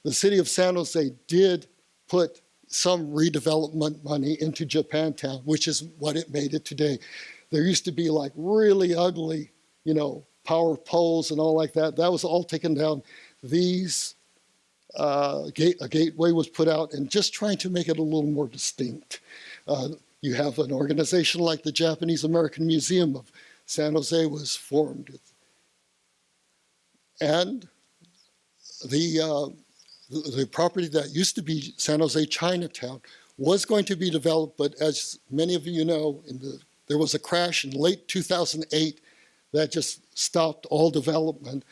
the city of San Jose did put some redevelopment money into Japantown, which is what it made it today. There used to be like really ugly, you know, power poles and all like that. That was all taken down. These, a gateway was put out, and just trying to make it a little more distinct. You have an organization like the Japanese American Museum of San Jose was formed. And the property that used to be San Jose Chinatown was going to be developed, but as many of you know, there was a crash in late 2008 that just stopped all development.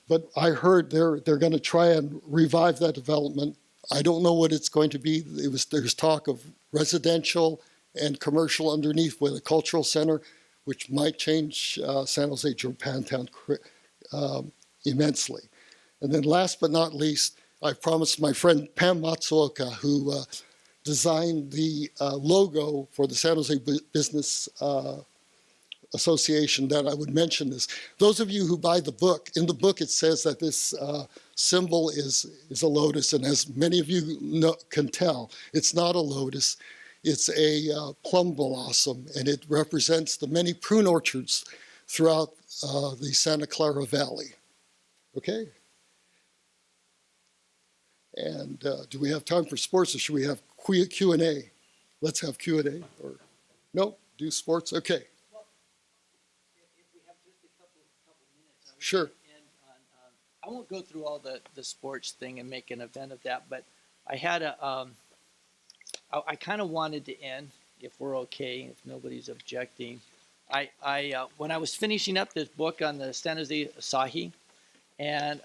But I heard they're going to try and revive that development. I don't know what it's going to be. There's talk of residential and commercial underneath with a cultural center, which might change San Jose Japantown immensely. And then last but not least, I promised my friend Pam Matsuoka, who designed the logo for the San Jose Business Association, that I would mention this. Those of you who buy the book, in the book it says that this symbol is a lotus, and as many of you can tell, it's not a lotus. It's a plum blossom, and it represents the many prune orchards throughout the Santa Clara Valley. Okay? And do we have time for sports, or should we have Q&A? Let's have Q&A. Or no? Do sports? Okay. Well, if we have just a couple minutes. Sure. End on, I won't go through all the sports thing and make an event of that, but I had I kind of wanted to end, if we're okay, if nobody's objecting. When I was finishing up this book on the San Jose Asahi, and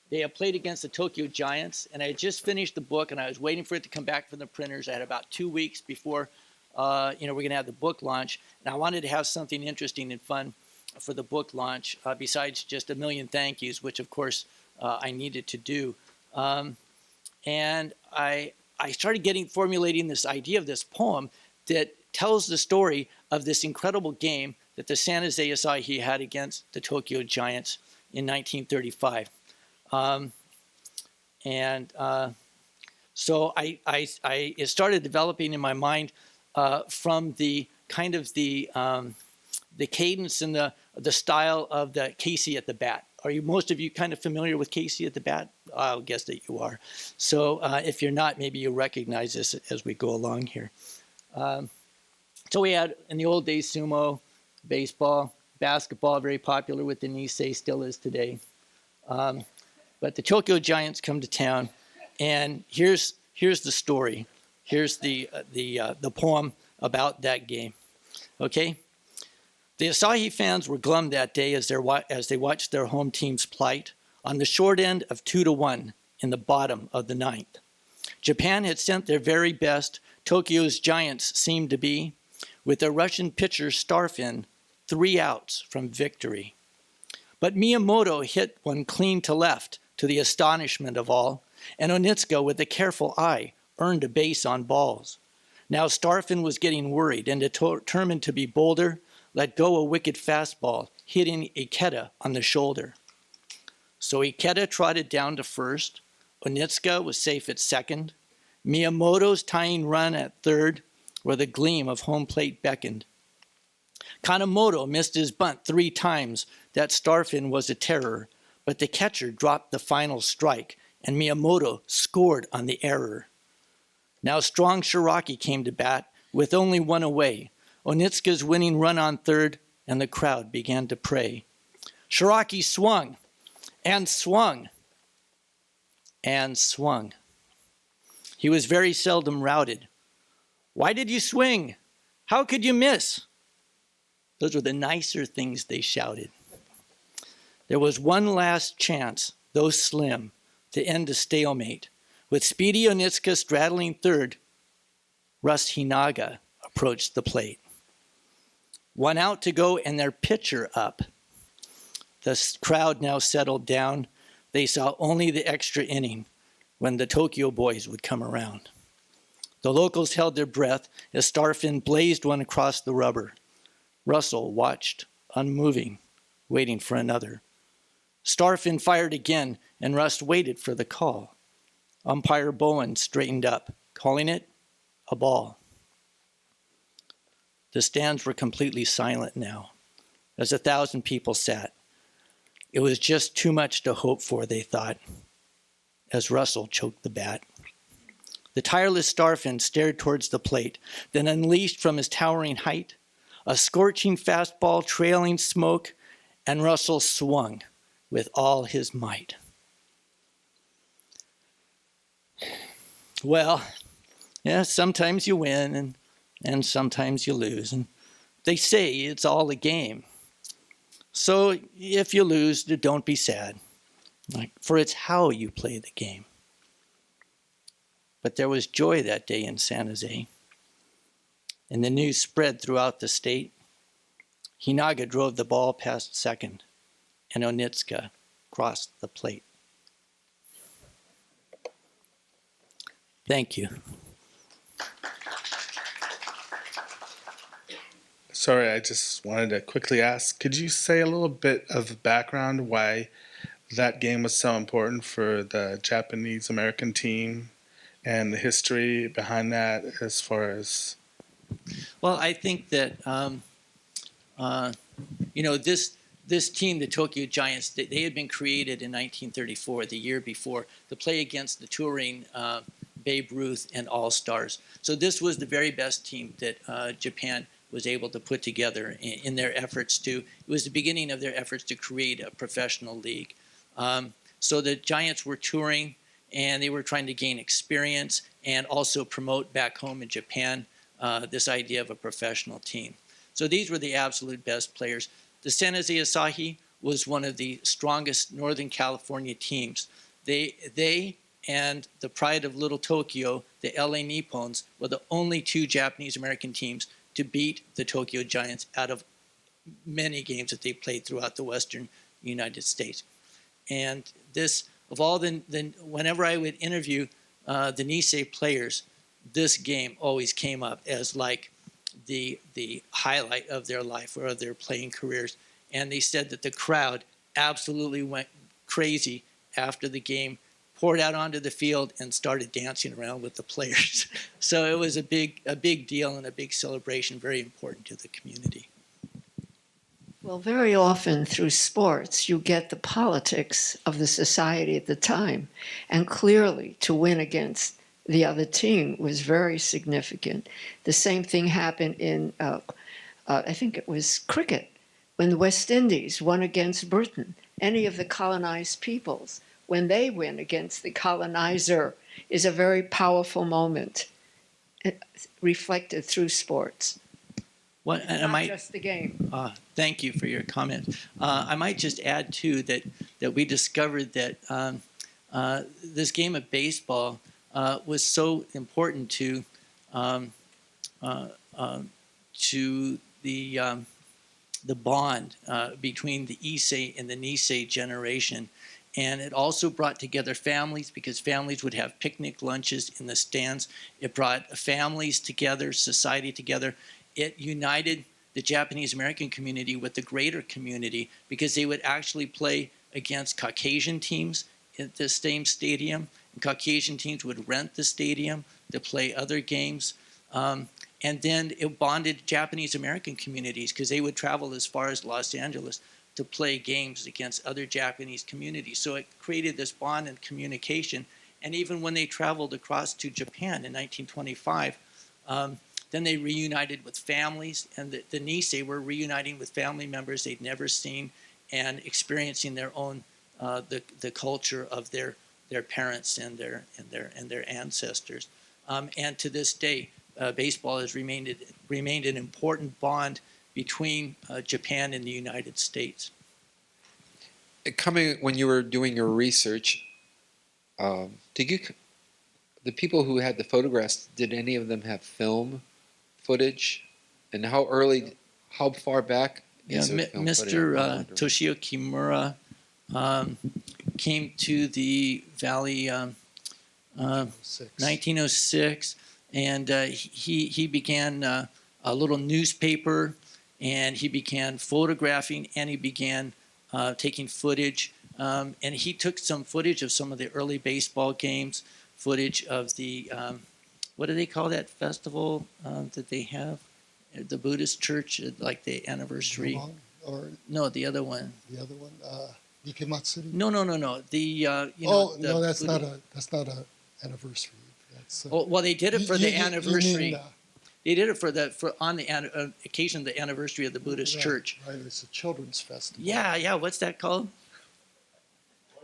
they had played against the Tokyo Giants, and I had just finished the book, and I was waiting for it to come back from the printers. I had about 2 weeks before, we're going to have the book launch, and I wanted to have something interesting and fun for the book launch, besides just a million thank yous, which of course I needed to do. And I started formulating this idea of this poem that tells the story of this incredible game that the San Jose Asahi had against the Tokyo Giants in 1935. So it started developing in my mind from the kind of the cadence and the style of the Casey at the bat. Are most of you kind of familiar with Casey at the bat? I'll guess that you are. So if you're not, maybe you'll recognize this as we go along here. So we had, in the old days, sumo, baseball, basketball, very popular with the Nisei, still is today. But the Tokyo Giants come to town, and here's the story. Here's the poem about that game. Okay? The Asahi fans were glum that day as they watched their home team's plight. On the short end of 2-1, in the bottom of the ninth. Japan had sent their very best. Tokyo's Giants seemed to be, with their Russian pitcher Starfin 3 outs from victory. But Miyamoto hit one clean to left, to the astonishment of all, and Onitsuka, with a careful eye, earned a base on balls. Now Starfin was getting worried and determined to be bolder, let go a wicked fastball, hitting Ikeda on the shoulder. So Ikeda trotted down to first. Onitsuka was safe at second. Miyamoto's tying run at third, where the gleam of home plate beckoned. Kanemoto missed his bunt 3 times. That Starfin was a terror, but the catcher dropped the final strike, and Miyamoto scored on the error. Now strong Shiraki came to bat, with only 1 away. Onitsuka's winning run on third, and the crowd began to pray. Shiraki swung, and swung, and swung. He was very seldom routed. "Why did you swing? How could you miss?" Those were the nicer things they shouted. There was one last chance, though slim, to end a stalemate. With speedy Onitsuka straddling third, Russ Hinaga approached the plate. 1 out to go and their pitcher up. The crowd now settled down. They saw only the extra inning when the Tokyo boys would come around. The locals held their breath as Starfin blazed one across the rubber. Russell watched, unmoving, waiting for another. Starfin fired again, and Russ waited for the call. Umpire Bowen straightened up, calling it a ball. The stands were completely silent now, as 1,000 people sat. It was just too much to hope for, they thought, as Russell choked the bat. The tireless Starfin stared towards the plate, then unleashed from his towering height a scorching fastball trailing smoke, and Russell swung with all his might. Well, yeah, sometimes you win and sometimes you lose. And they say it's all a game. So if you lose, don't be sad, for it's how you play the game. But there was joy that day in San Jose, and the news spread throughout the state. Hinaga drove the ball past second, and Onitsuka crossed the plate. Thank you. Sorry, I just wanted to quickly ask, could you say a little bit of background why that game was so important for the Japanese American team and the history behind that as far as... Well, I think that, this team, the Tokyo Giants, they had been created in 1934, the year before, to play against the touring Babe Ruth and All-Stars. So this was the very best team that Japan was able to put together in their efforts to, it was the beginning of their efforts to create a professional league. So the Giants were touring, and they were trying to gain experience and also promote back home in Japan this idea of a professional team. So these were the absolute best players. The San Jose Asahi was one of the strongest Northern California teams. They and the pride of Little Tokyo, the LA Nippons, were the only 2 Japanese American teams to beat the Tokyo Giants out of many games that they played throughout the Western United States. And this, of all whenever I would interview the Nisei players, this game always came up as like the highlight of their life or of their playing careers. And they said that the crowd absolutely went crazy after the game, poured out onto the field and started dancing around with the players. So it was a big deal and a big celebration, very important to the community. Well, very often through sports, you get the politics of the society at the time. And clearly, to win against the other team was very significant. The same thing happened in, I think it was cricket, when the West Indies won against Britain. Any of the colonized peoples, when they win against the colonizer, is a very powerful moment reflected through sports. Well, and Not just the game. Thank you for your comment. I might just add, too, that we discovered that this game of baseball was so important um, to the bond between the Issei and the Nisei generation. And it also brought together families because families would have picnic lunches in the stands. It brought families together, society together. It united the Japanese American community with the greater community because they would actually play against Caucasian teams at the same stadium. And Caucasian teams would rent the stadium to play other games. And then it bonded Japanese American communities because they would travel as far as Los Angeles to play games against other Japanese communities. So it created this bond and communication. And even when they traveled across to Japan in 1925, then they reunited with families, and the Nisei were reuniting with family members they'd never seen and experiencing their own the culture of their parents and their ancestors. And to this day, baseball has remained an important bond between Japan and the United States. When you were doing your research, did you the people who had the photographs? Did any of them have film footage? And how far back Yeah, is there film Mr. footage? Toshio Kimura came to the Valley 1906, and he began a little newspaper, and he began photographing, and he began taking footage. And he took some footage of some of the early baseball games, footage of the, what do they call that festival that they have? The Buddhist church, like the anniversary. Or No, the other one. the other one, Nikematsuri? No. The No, that's Buddha- not a anniversary. That's well, they did it for the anniversary. You mean, They did it on the occasion of the anniversary of the Buddhist right, church. Right, it's a children's festival. Yeah. What's that called?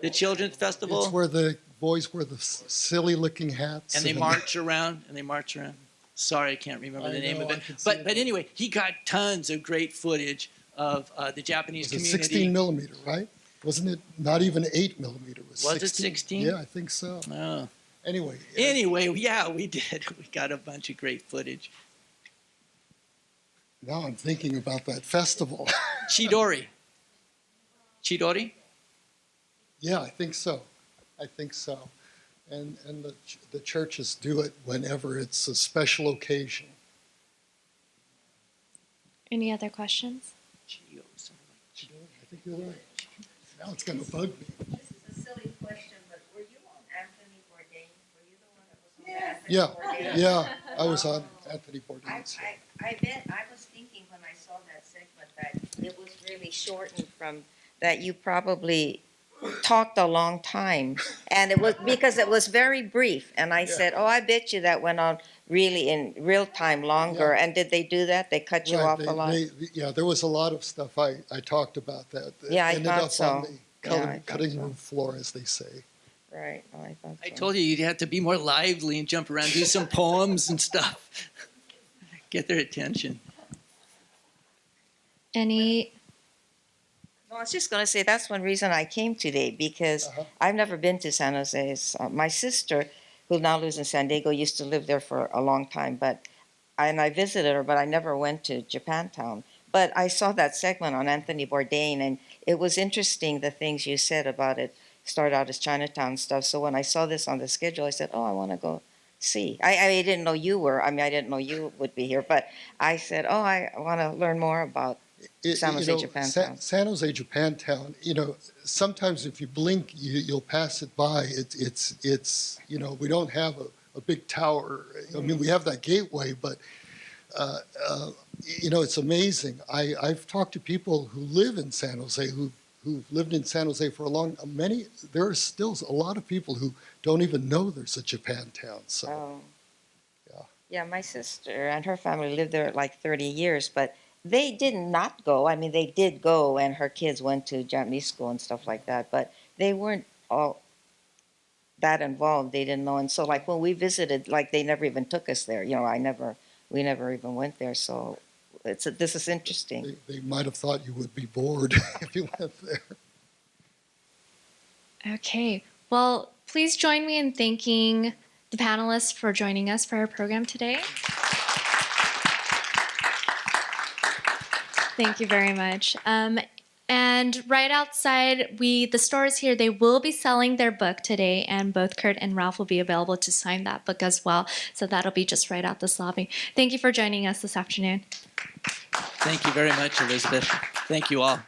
The children's festival. It's where the boys wear the silly-looking hats. And they march around. Sorry, I can't remember the name of it. But anyway, he got tons of great footage of the Japanese It was a community. 16 millimeter, right? Wasn't it not even 8 millimeter? Was it 16? Yeah, I think so. Oh. Anyway, Yeah, we did. We got a bunch of great footage. now I'm thinking about that festival. Chidori. Yeah, I think so. And the churches do it whenever it's a special occasion. Any other questions? I think you're right. Now it's going to bug me. This is a silly question, but were you on Anthony Bourdain? Were you the one that was on Anthony Bourdain? Yeah, I was on Anthony Bourdain's. I bet I was thinking when I saw that segment that it was really shortened from that you probably talked a long time, and it was because it was very brief. And I said, "Oh, I bet you that went on really in real time longer." Yeah. And did they do that? They cut you off a lot. Yeah, there was a lot of stuff I talked about that. Yeah, I ended thought up so. on the Yeah, I thought cutting so. room floor, as they say. Right. Oh, I thought I so. told you you'd have to be more lively and jump around, do some poems and stuff. Get their attention. Any? No, I was just going to say that's one reason I came today because I've never been to San Jose. My sister, who now lives in San Diego, used to live there for a long time, and I visited her, but I never went to Japantown. But I saw that segment on Anthony Bourdain, and it was interesting the things you said about it. Started out as Chinatown stuff. So when I saw this on the schedule, I said, "Oh, I want to go see." I didn't know you were. I didn't know you would be here, but I said, "Oh, I want to learn more about." San Jose, Japantown. San Jose, Japantown. Sometimes if you blink, you'll pass it by. It's we don't have a big tower. I mean, we have that gateway, but it's amazing. I've talked to people who live in San Jose who've lived in San Jose for a long. There are still a lot of people who don't even know there's a Japantown. So. Oh. Yeah. Yeah, my sister and her family lived there like 30 years, but they did not go. I mean, they did go, and her kids went to Japanese school and stuff like that, but they weren't all that involved. They didn't know. And so, like, when we visited, like, they never even took us there. We never even went there. So this is interesting. They might have thought you would be bored if you went there. Okay. Well, please join me in thanking the panelists for joining us for our program today. Thank you very much. And right outside, the stores here, they will be selling their book today, and both Curt and Ralph will be available to sign that book as well. So that'll be just right out this lobby. Thank you for joining us this afternoon. Thank you very much, Elizabeth. Thank you all.